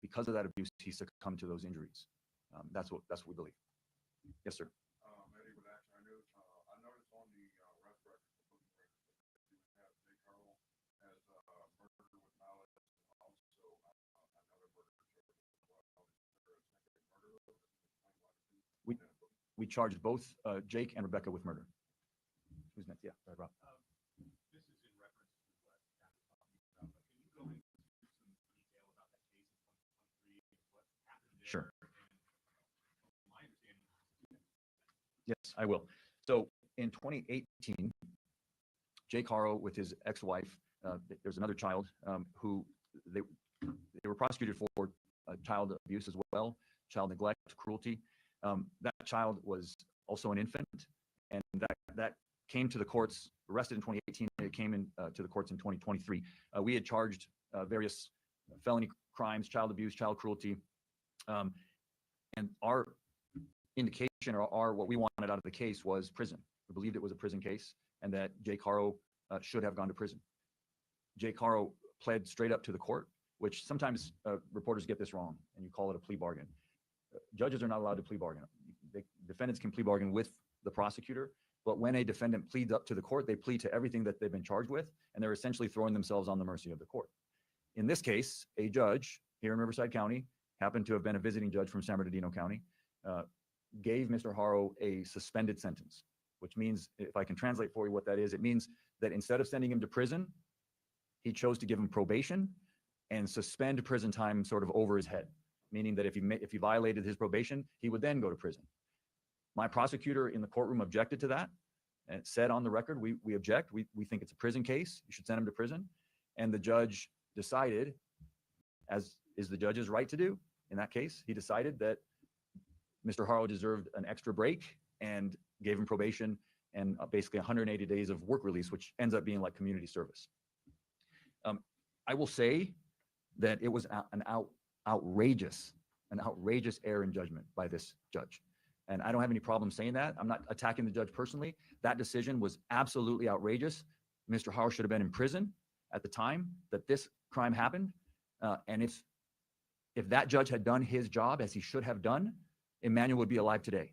because of that abuse, he succumbed to those injuries. That's what we believe. Yes, sir. Eddie with Action. I noticed on the arrest record, the booking record, that you have Jake Harrell as murder with malice, and also another murder charge as well. We charged both Jake and Rebecca with murder. Who's next? Yeah, go ahead, Rob. This is in reference to what Kat was talking about, but can you go into some detail about that case in 2023 and what happened there? Sure. Yes, I will. So in 2018, Jake Haro with his ex-wife, there's another child who they were prosecuted for child abuse as well, child neglect, cruelty. That child was also an infant, and that came to the courts, arrested in 2018, and it came in to the courts in 2023. We had charged various felony crimes, child abuse, child cruelty, and our indication or what we wanted out of the case was prison. We believed it was a prison case and that Jake Haro should have gone to prison. Jake Haro pled straight up to the court, which sometimes reporters get this wrong and you call it a plea bargain. Judges are not allowed to plea bargain. Defendants can plea bargain with the prosecutor, but when a defendant pleads up to the court, they plead to everything that they've been charged with, and they're essentially throwing themselves on the mercy of the court. In this case, a judge here in Riverside County, happened to have been a visiting judge from San Bernardino County, gave Mr. Haro a suspended sentence, which means, if I can translate for you what that is, it means that instead of sending him to prison, he chose to give him probation and suspend prison time sort of over his head, meaning that if he violated his probation, he would then go to prison. My prosecutor in the courtroom objected to that and said on the record, we object. We think it's a prison case. You should send him to prison. And the judge decided, as is the judge's right to do in that case, he decided that Mr. Haro deserved an extra break and gave him probation and basically 180 days of work release, which ends up being like community service. I will say that it was an outrageous error in judgment by this judge. And I don't have any problem saying that. I'm not attacking the judge personally. That decision was absolutely outrageous. Mr. Haro should have been in prison at the time that this crime happened. And if that judge had done his job as he should have done, Emmanuel would be alive today.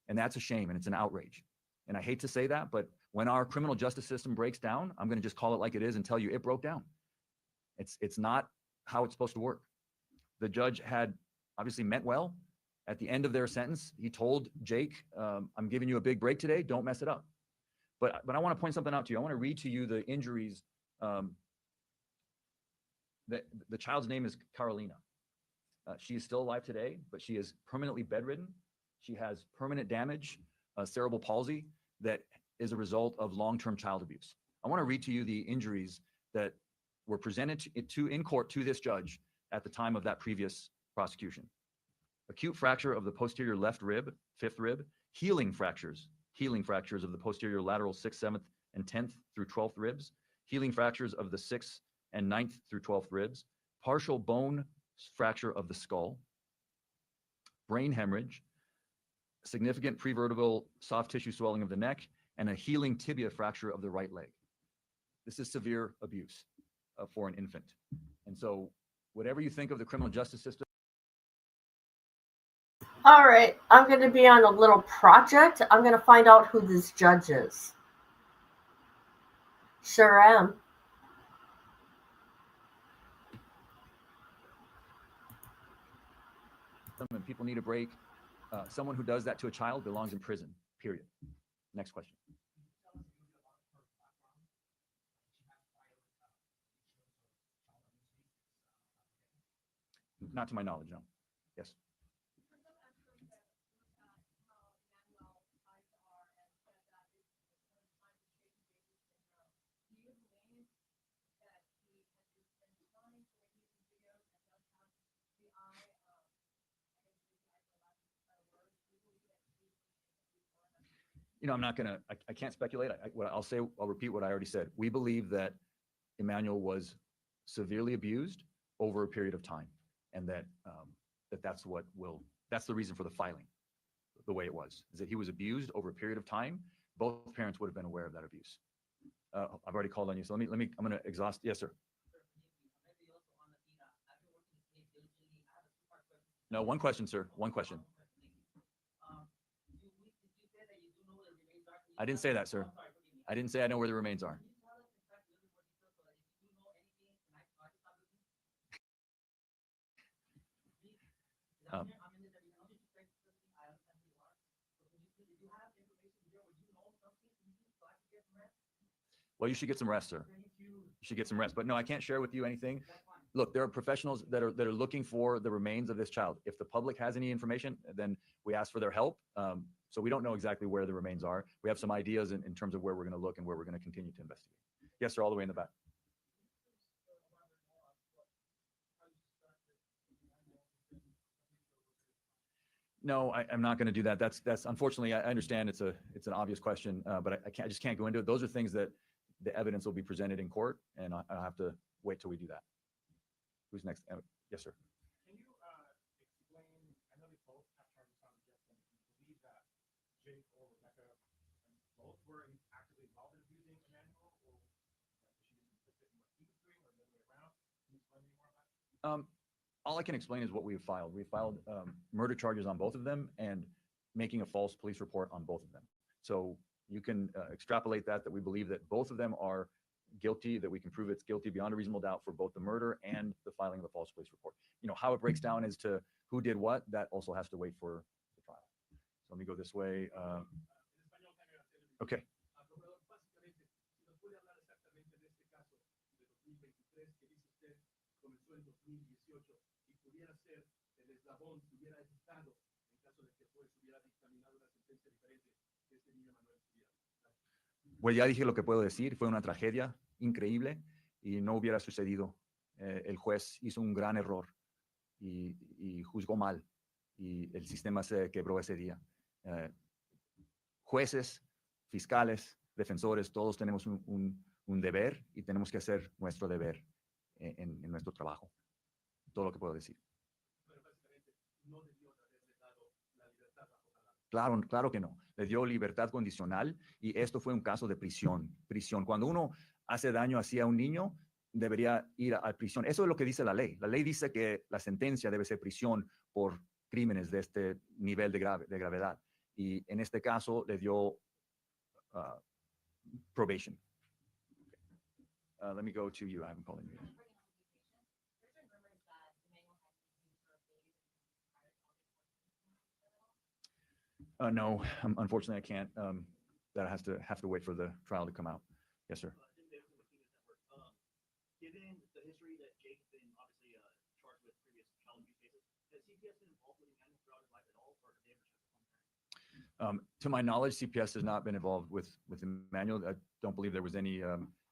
And that's a shame, and it's an outrage. And I hate to say that, but when our criminal justice system breaks down, I'm going to just call it like it is and tell you it broke down. It's not how it's supposed to work. The judge had obviously meant well. At the end of their sentence, he told Jake, I'm giving you a big break today. Don't mess it up. But I want to point something out to you. I want to read to you the injuries. The child's name is Carolina. She is still alive today, but she is permanently bedridden. She has permanent damage, cerebral palsy, that is a result of long-term child abuse. I want to read to you the injuries that were presented in court to this judge at the time of that previous prosecution. Acute fracture of the posterior left rib, 5th rib, healing fractures of the posterior lateral 6th, 7th, and 10th through 12th ribs, healing fractures of the 6th and 9th through 12th ribs, partial bone fracture of the skull, brain hemorrhage, significant prevertebral soft tissue swelling of the neck, and a healing tibia fracture of the right leg. This is severe abuse for an infant. And so whatever you think of the criminal justice system. All right, I'm going to be on a little project. I'm going to find out who this judge is. Sure am. And people need a break. Someone who does that to a child belongs in prison, period. Next question. Not to my knowledge, no. Yes. I'm not going to, I can't speculate. I'll repeat what I already said. We believe that Emmanuel was severely abused over a period of time, and that's the reason for the filing the way it was, is that he was abused over a period of time. Both parents would have been aware of that abuse. I've already called on you, so I'm going to exhaust. Yes, sir. No, one question, sir. One question. I didn't say that, sir. I didn't say I know where the remains are. Well, you should get some rest, sir. You should get some rest. But no, I can't share with you anything. look, there are professionals that are looking for the remains of this child. If the public has any information, then we ask for their help. So we don't know exactly where the remains are. We have some ideas in terms of where we're going to look and where we're going to continue to investigate. Yes, sir, all the way in the back. No, I'm not going to do that. That's unfortunately, I understand it's an obvious question, but I just can't go into it. Those are things that the evidence will be presented in court, and I'll have to wait till we do that. Who's next? Yes, sir. Can you explain, I know they both have charges on against them. Do you believe that Jake or Rebecca both were actively involved in abusing Emmanuel, or was she just complicit in what he was doing, or the other way around? Can you explain any more about that? All I can explain is what we've filed. We filed murder charges on both of them and making a false police report on both of them. So you can extrapolate that we believe that both of them are guilty, that we can prove it's guilty beyond a reasonable doubt for both the murder and the filing of the false police report. How it breaks down as to who did what, that also has to wait for the trial. So let me go this way. Okay. comenzó en 2018 y pudiera ser el eslabón que hubiera evitado en caso de que el juez hubiera dictaminado una sentencia diferente que este niño Manuel tuviera. Pues ya dije lo que puedo decir, fue una tragedia increíble y no hubiera sucedido. El juez hizo un gran error y juzgó mal y el sistema se quebró ese día. Jueces, fiscales, defensores, todos tenemos un deber y tenemos que hacer nuestro deber en nuestro trabajo. Todo lo que puedo decir. Pero básicamente no debió haberle dado la libertad bajo palabra. Claro que no. Le dio libertad condicional y esto fue un caso de prisión. Cuando uno hace daño así a un niño, debería ir a prisión. Eso es lo que dice la ley. La ley dice que la sentencia debe ser prisión por crímenes de este nivel de gravedad. Y en este caso le dio probation. Let me go to you. I haven't called you. No, unfortunately, I can't. That has to wait for the trial to come out. Yes, sir. Given the history that Jake's been obviously charged with previous child abuse cases, has CPS been involved with Emmanuel throughout his life at all, or have they ever checked upon To my knowledge, CPS has not been involved with Emmanuel. I don't believe there was any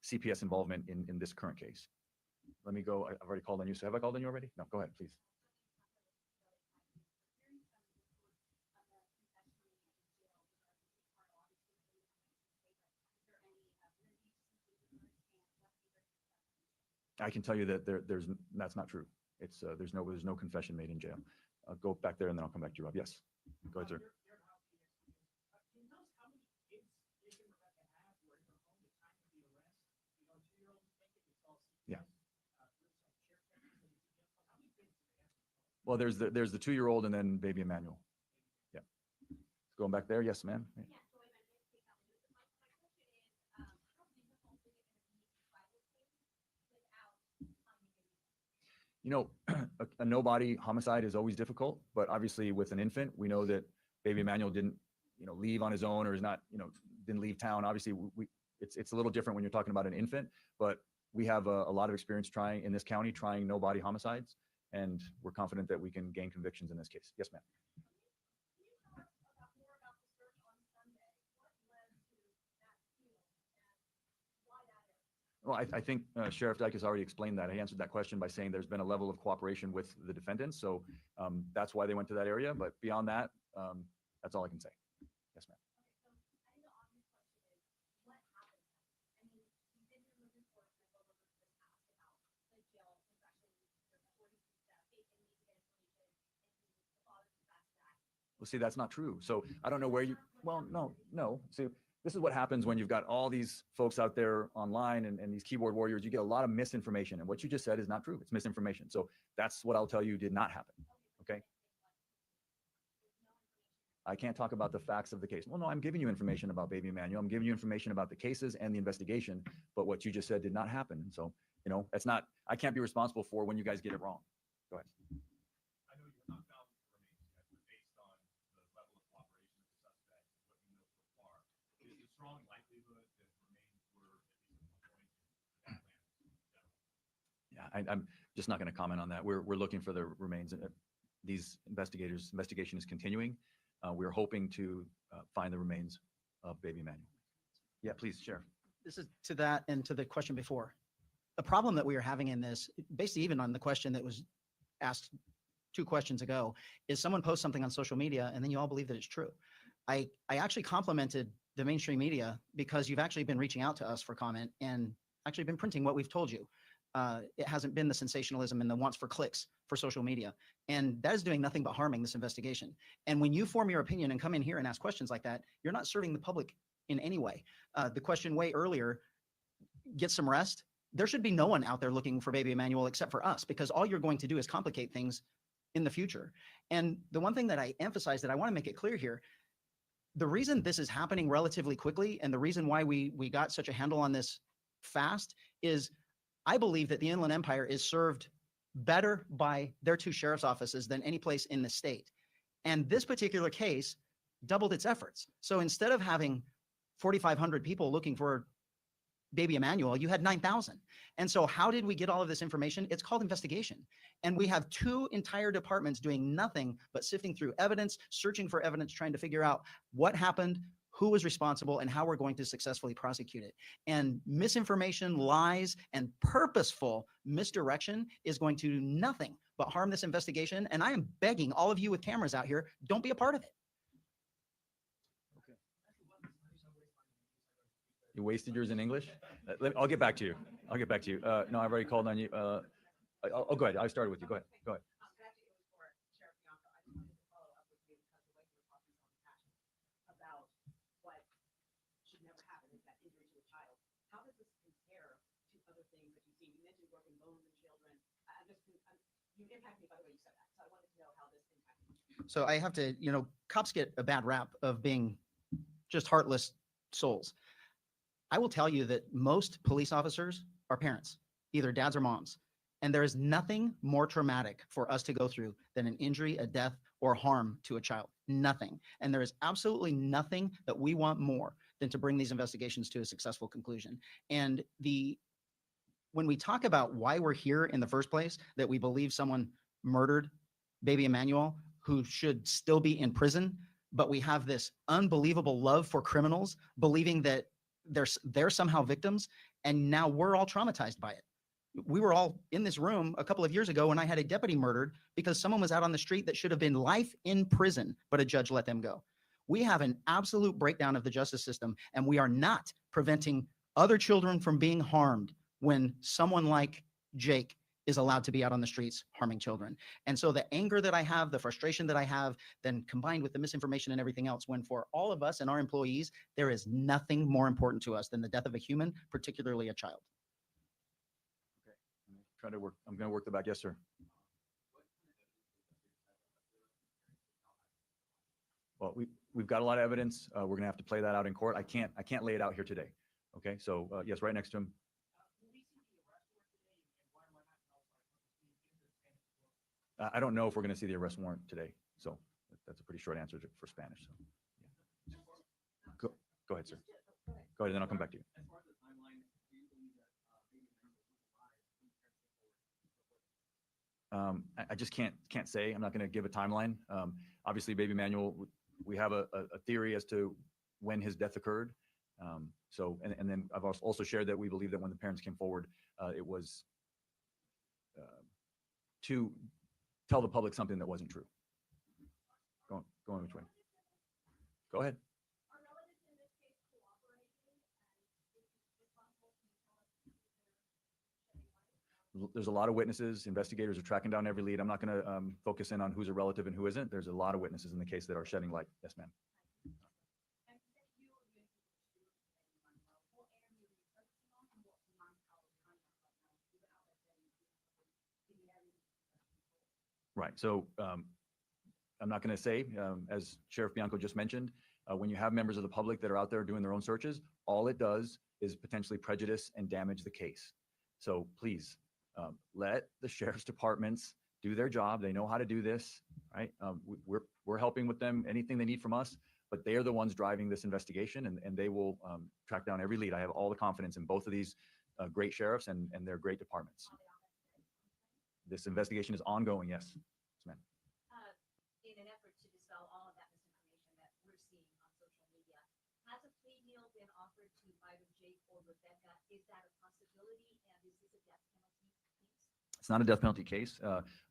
CPS involvement in this current case. Let me go. I've already called on you. So have I called on you already? No, go ahead, please. I can tell you that that's not true. It's there's no confession made in jail. I'll go back there and then I'll come back to you, Rob. Yes, go ahead, sir. Yeah. Well, there's the 2-year-old and then baby Emmanuel. Yeah. Going back there. Yes, ma'am. Yeah. A no-body homicide is always difficult, but obviously with an infant, we know that baby Emmanuel didn't, leave on his own or is not, didn't leave town. Obviously, it's a little different when you're talking about an infant, but we have a lot of experience in this county trying no-body homicides, and we're confident that we can gain convictions in this case. Yes, ma'am. Well, I think Sheriff Dyke has already explained that. I answered that question by saying there's been a level of cooperation with the defendants. So that's why they went to that area. But beyond that, that's all I can say. Yes, ma'am. Well, see, that's not true. So I don't know where you, well, no. See, this is what happens when you've got all these folks out there online and these keyboard warriors. You get a lot of misinformation. And what you just said is not true. It's misinformation. So that's what I'll tell you did not happen. Okay. I can't talk about the facts of the case. Well, no, I'm giving you information about baby Emmanuel. I'm giving you information about the cases and the investigation, but what you just said did not happen. And so, that's not, I can't be responsible for when you guys get it wrong. Go ahead. I know you're not found the remains yet, but based on the level of cooperation of the suspect and what you know so far, is there strong likelihood that remains were at least at one point in that land? Yeah, I'm just not going to comment on that. We're looking for the remains. These investigation is continuing. We're hoping to find the remains of baby Emmanuel. Yeah, please, Sheriff. This is to that and to the question before. The problem that we are having in this, basically even on the question that was asked 2 questions ago, is someone posts something on social media and then you all believe that it's true. I actually complimented the mainstream media because you've actually been reaching out to us for comment and actually been printing what we've told you. It hasn't been the sensationalism and the wants for clicks for social media. And that is doing nothing but harming this investigation. And when you form your opinion and come in here and ask questions like that, you're not serving the public in any way. The question way earlier, get some rest. There should be no one out there looking for baby Emmanuel except for us, because all you're going to do is complicate things in the future. And the one thing that I emphasize that I want to make it clear here, the reason this is happening relatively quickly and the reason why we got such a handle on this fast is I believe that the Inland Empire is served better by their 2 sheriff's offices than any place in the state. And this particular case doubled its efforts. So instead of having 4,500 people looking for baby Emmanuel, you had 9,000. And so how did we get all of this information? It's called investigation. And we have 2 entire departments doing nothing but sifting through evidence, searching for evidence, trying to figure out what happened, who was responsible, and how we're going to successfully prosecute it. And misinformation, lies, and purposeful misdirection is going to do nothing but harm this investigation. And I am begging all of you with cameras out here, don't be a part of it. You wasted yours in English? I'll get back to you. I'll get back to you. No, I've already called on you. I'll go ahead. I started with you. Go ahead. Go ahead. So I have to, cops get a bad rap of being just heartless souls. I will tell you that most police officers are parents, either dads or moms. And there is nothing more traumatic for us to go through than an injury, a death, or harm to a child. Nothing. And there is absolutely nothing that we want more than to bring these investigations to a successful conclusion. And when we talk about why we're here in the first place, that we believe someone murdered baby Emmanuel, who should still be in prison, but we have this unbelievable love for criminals, believing that they're somehow victims, and now we're all traumatized by it. We were all in this room a couple of years ago when I had a deputy murdered because someone was out on the street that should have been life in prison, but a judge let them go. We have an absolute breakdown of the justice system, and we are not preventing other children from being harmed when someone like Jake is allowed to be out on the streets harming children. And so the anger that I have, the frustration that I have, then combined with the misinformation and everything else, when for all of us and our employees, there is nothing more important to us than the death of a human, particularly a child. I'm going to work the back. Yes, sir. Well, we've got a lot of evidence. We're going to have to play that out in court. I can't lay it out here today. Okay. So yes, right next to him. I don't know if we're going to see the arrest warrant today. So that's a pretty short answer for Spanish. So, yeah. Go ahead, sir. Go ahead, then I'll come back to you. I just can't say. I'm not going to give a timeline. Obviously, baby Emmanuel, we have a theory as to when his death occurred. And then I've also shared that we believe that when the parents came forward, it was to tell the public something that wasn't true. Go on which way? Go ahead. There's a lot of witnesses. Investigators are tracking down every lead. I'm not going to focus in on who's a relative and who isn't. There's a lot of witnesses in the case that are shedding light. Yes, ma'am. Right. So I'm not going to say, as Sheriff Bianco just mentioned, when you have members of the public that are out there doing their own searches, all it does is potentially prejudice and damage the case. So please let the sheriff's departments do their job. They know how to do this, right? We're helping with them, anything they need from us, but they are the ones driving this investigation, and they will track down every lead. I have all the confidence in both of these great sheriffs and their great departments. This investigation is ongoing. Yes, ma'am. In an effort to dispel all of that misinformation that we're seeing on social media, has a plea deal been offered to either Jake or Rebecca? Is that a possibility? And is this a death penalty case? It's not a death penalty case.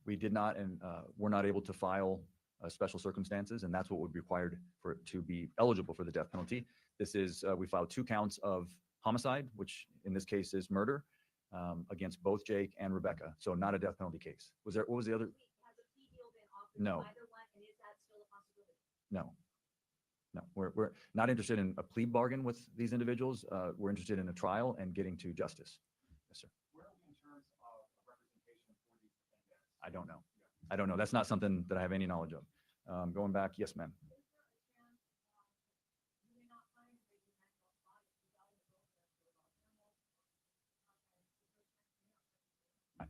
We did not, and we're not able to file special circumstances, and that's what would be required for it to be eligible for the death penalty. This is, we filed 2 counts of homicide, which in this case is murder, against both Jake and Rebecca. So not a death penalty case. Was there, what was the other? Has a plea deal been offered No. to either one? And is that still a possibility? No. No, we're not interested in a plea bargain with these individuals. We're interested in a trial and getting to justice. Yes, sir. Where are we in terms of representation for these defendants? I don't know. I don't know. That's not something that I have any knowledge of. Going back, yes, ma'am.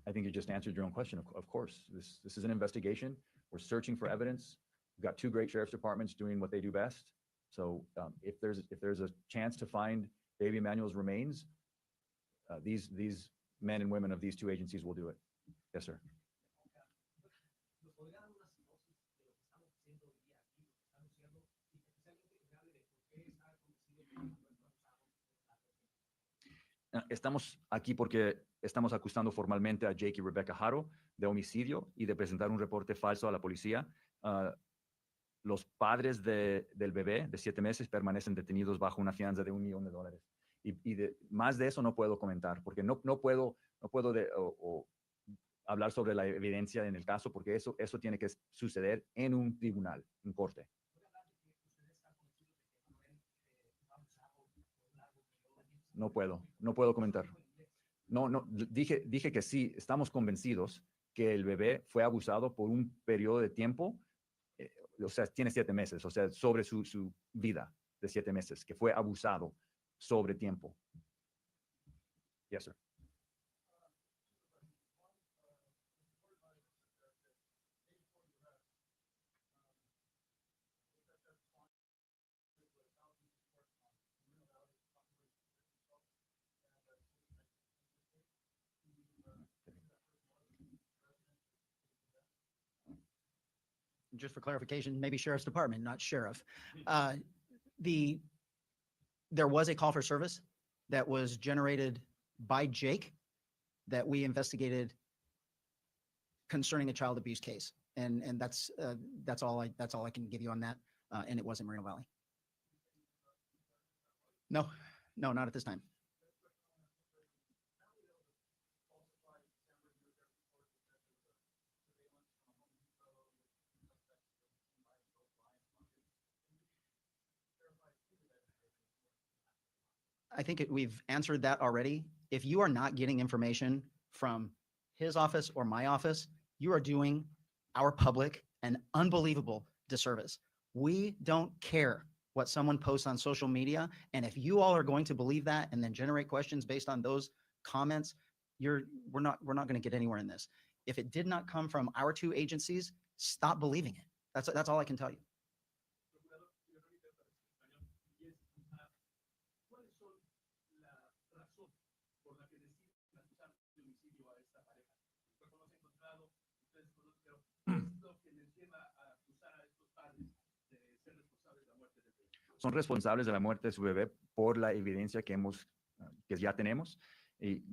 I think you just answered your own question. Of course, this is an investigation. We're searching for evidence. We've got 2 great sheriff's departments doing what they do best. So if there's a chance to find baby Emmanuel's remains, these men and women of these 2 agencies will do it. Yes, sir. Estamos aquí porque estamos acusando formalmente a Jake y Rebecca Haro de homicidio y de presentar un reporte falso a la policía. Los padres del bebé de 7 meses permanecen detenidos bajo una fianza de $1 millón. Más de eso no puedo comentar porque no puedo hablar sobre la evidencia en el caso porque eso tiene que suceder en un tribunal, en corte. No puedo comentar. No, dije que sí, estamos convencidos que el bebé fue abusado por un periodo de tiempo, o sea, tiene 7 meses, o sea, sobre su vida de 7 meses, que fue abusado sobre tiempo. Yes, sir. Just for clarification, maybe Sheriff's Department, not Sheriff. There was a call for service that was generated by Jake that we investigated concerning a child abuse case, and that's all I can give you on that. And it wasn't Moreno Valley. No, not at this time. I think we've answered that already. If you are not getting information from his office or my office, you are doing our public an unbelievable disservice. We don't care what someone posts on social media. And if you all are going to believe that and then generate questions based on those comments, we're not going to get anywhere in this. If it did not come from our 2 agencies, stop believing it. That's all I can tell you. Son responsables de la muerte de su bebé por la evidencia que ya tenemos. Y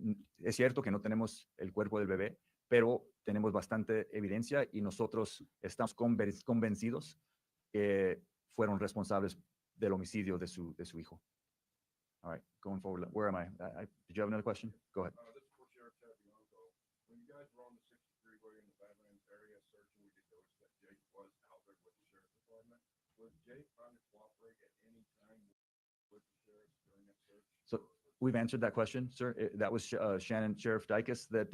es cierto que no tenemos el cuerpo del bebé, pero tenemos bastante evidencia y nosotros estamos convencidos que fueron responsables del homicidio de su hijo. All right, going forward, where am I? Did you have another question? Go ahead. This is for Sheriff Tabianco. When you guys were on the 63 way in the Badlands area searching, we did notice that Jake was out there with the Sheriff's Department. Was Jake trying to cooperate at any time with the sheriff during that search? So we've answered that question, sir. That was Sheriff Dykes that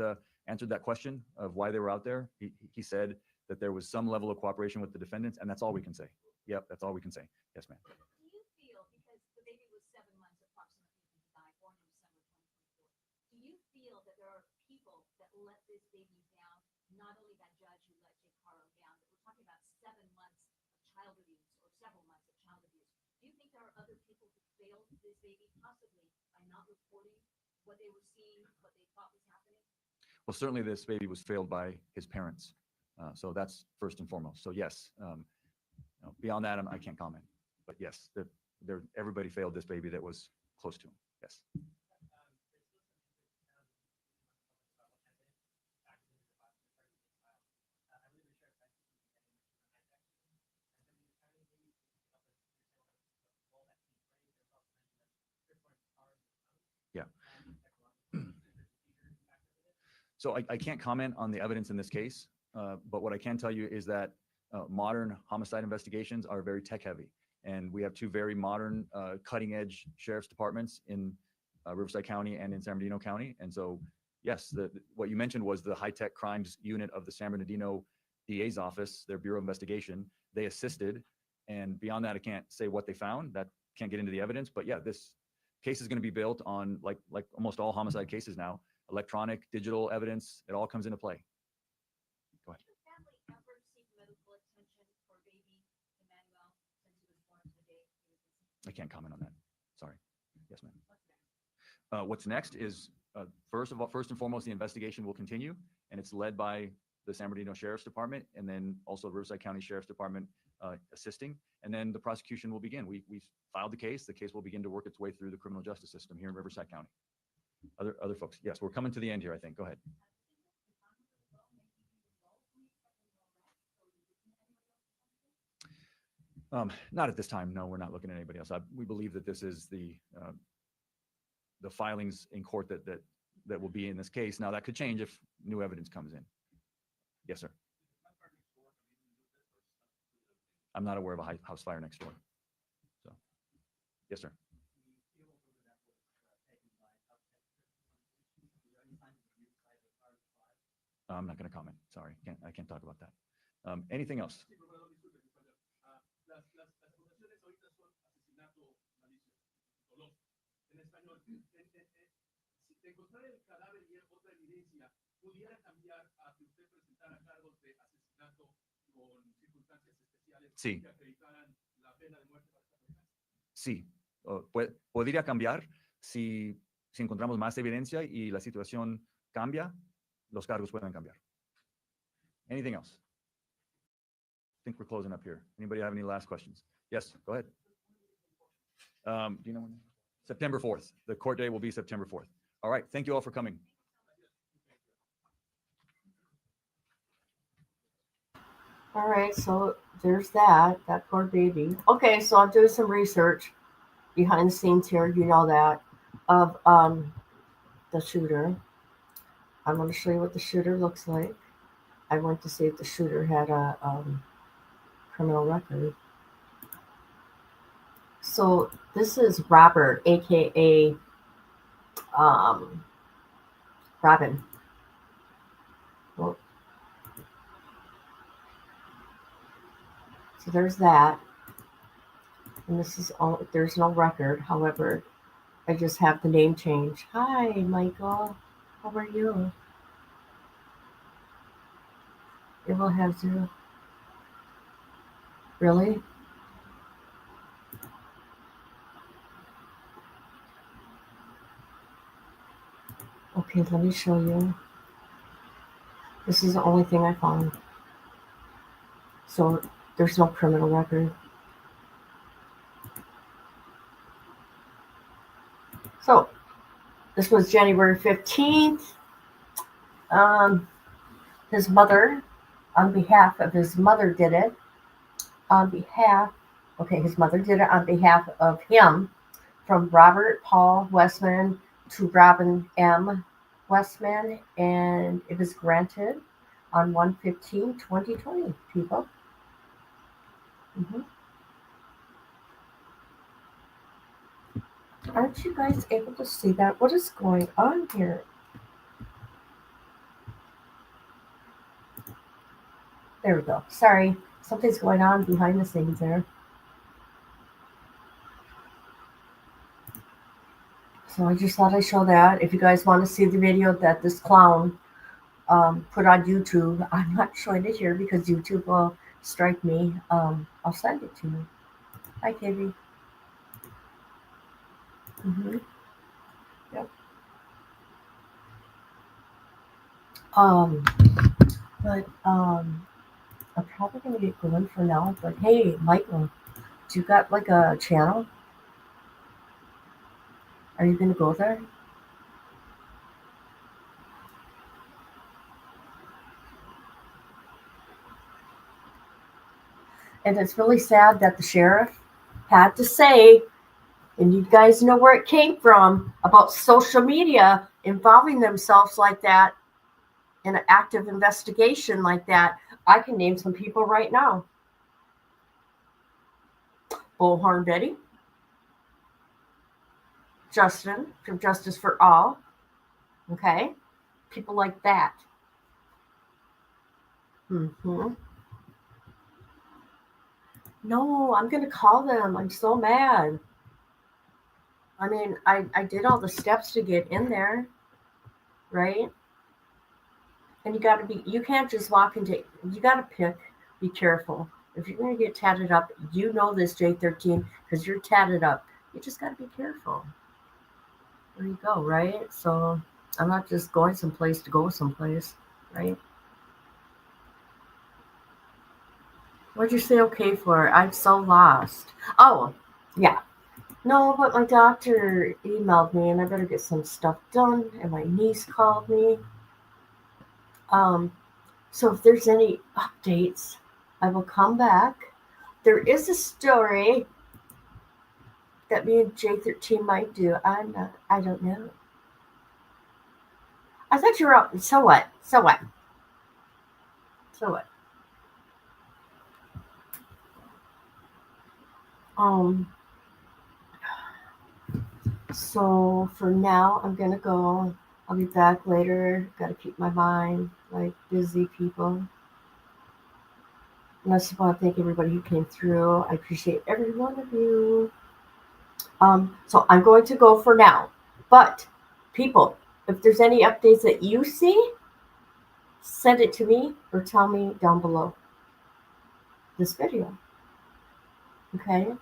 answered that question of why they were out there. He said that there was some level of cooperation with the defendants, and that's all we can say. Yep, that's all we can say. Yes, ma'am. Do you feel, because the baby was 7 months approximately when he died, born in December 2024, do you feel that there are people that let this baby down, not only that judge who let Jake Caro down, but we're talking about 7 months of child abuse or several months of child abuse. Do you think there are other people who failed this baby possibly by not reporting what they were seeing, what they thought was happening? Well, certainly this baby was failed by his parents. So that's first and foremost. So yes, beyond that, I can't comment. But yes, everybody failed this baby that was close to him. Yes. Yeah. So I can't comment on the evidence in this case, but what I can tell you is that modern homicide investigations are very tech heavy. And we have two very modern, cutting edge sheriff's departments in Riverside County and in San Bernardino County. And so, yes, what you mentioned was the high tech crimes unit of the San Bernardino DA's office, their Bureau of Investigation. They assisted. And beyond that, I can't say what they found. That can't get into the evidence. But yeah, this case is going to be built on, like almost all homicide cases now, electronic, digital evidence. It all comes into play. Go ahead. Did the family ever seek medical attention for baby Emmanuel since he was born the day he was missing? I can't comment on that. Sorry. Yes, ma'am. What's next is, first and foremost, the investigation will continue, and it's led by the San Bernardino Sheriff's Department, and then also Riverside County Sheriff's Department assisting, and then the prosecution will begin. We filed the case. The case will begin to work its way through the criminal justice system here in Riverside County. Other folks. Yes, we're coming to the end here, I think. Go ahead. Not at this time. No, we're not looking at anybody else. We believe that this is the filings in court that will be in this case. Now that could change if new evidence comes in. Yes, sir. I'm not aware of a house fire next door. So, yes, sir. I'm not going to comment. Sorry, I can't talk about that. Anything else? Las acusaciones ahorita son asesinato malicioso, doloso. En español, si de encontrar el cadáver y otra evidencia pudiera cambiar a que usted presentara cargos de asesinato con circunstancias especiales Sí. que acreditaran la pena de muerte para esta persona. Sí, podría cambiar si encontramos más evidencia y la situación cambia, los cargos pueden cambiar. Anything else? I think we're closing up here. Anybody have any last questions? Yes, go ahead. Do you know when? September 4th. The court day will be September 4th. All right. Thank you all for coming. All right, so there's that poor baby. Okay, so I'm doing some research behind the scenes here, you know that, of the shooter. I'm going to show you what the shooter looks like. I went to see if the shooter had a criminal record. So this is Robert, aka Robin. Well, so there's that. And this is all, there's no record. However, I just have the name change. Hi, Michael. How are you? It will have 0. Really? Okay, let me show you. This is the only thing I found. So there's no criminal record. So this was January 15th. His mother, on behalf of his mother, did it. His mother did it on behalf of him, from Robert Paul Westman to Robin M. Westman, and it was granted on 1/15/2020, people. Aren't you guys able to see that? What is going on here? There we go. Sorry, something's going on behind the scenes there. So I just thought I'd show that. If you guys want to see the video that this clown put on YouTube, I'm not showing it here because YouTube will strike me. I'll send it to you. Hi, Katie. Yep. Um, but I'm probably gonna get going for now. But hey, Michael, do you got like a channel? Are you gonna go there? And it's really sad that the sheriff had to say, and you guys know where it came from, about social media involving themselves like that in an active investigation like that. I can name some people right now. Bullhorn Betty, Justin from Justice for All, okay? People like that. Mm-hmm. No, I'm going to call them. I'm so mad. I mean, I did all the steps to get in there, right? And you can't just walk into, you got to pick, be careful. If you're going to get tatted up, you know this, J13, because you're tatted up. You just got to be careful. There you go, right? So I'm not just going someplace to go someplace, right? What'd you say okay for? I'm so lost. Oh, yeah. No, but my doctor emailed me and I better get some stuff done, and my niece called me. So if there's any updates, I will come back. There is a story that me and J13 might do. I don't know. I thought you were up. So what? So what? So what? So for now, I'm gonna go. I'll be back later. Gotta keep my mind like busy people. And I just want to thank everybody who came through. I appreciate every one of you. So I'm going to go for now. But people, if there's any updates that you see, send it to me or tell me down below this video. Okay?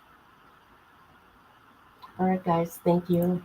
All right, guys. Thank you.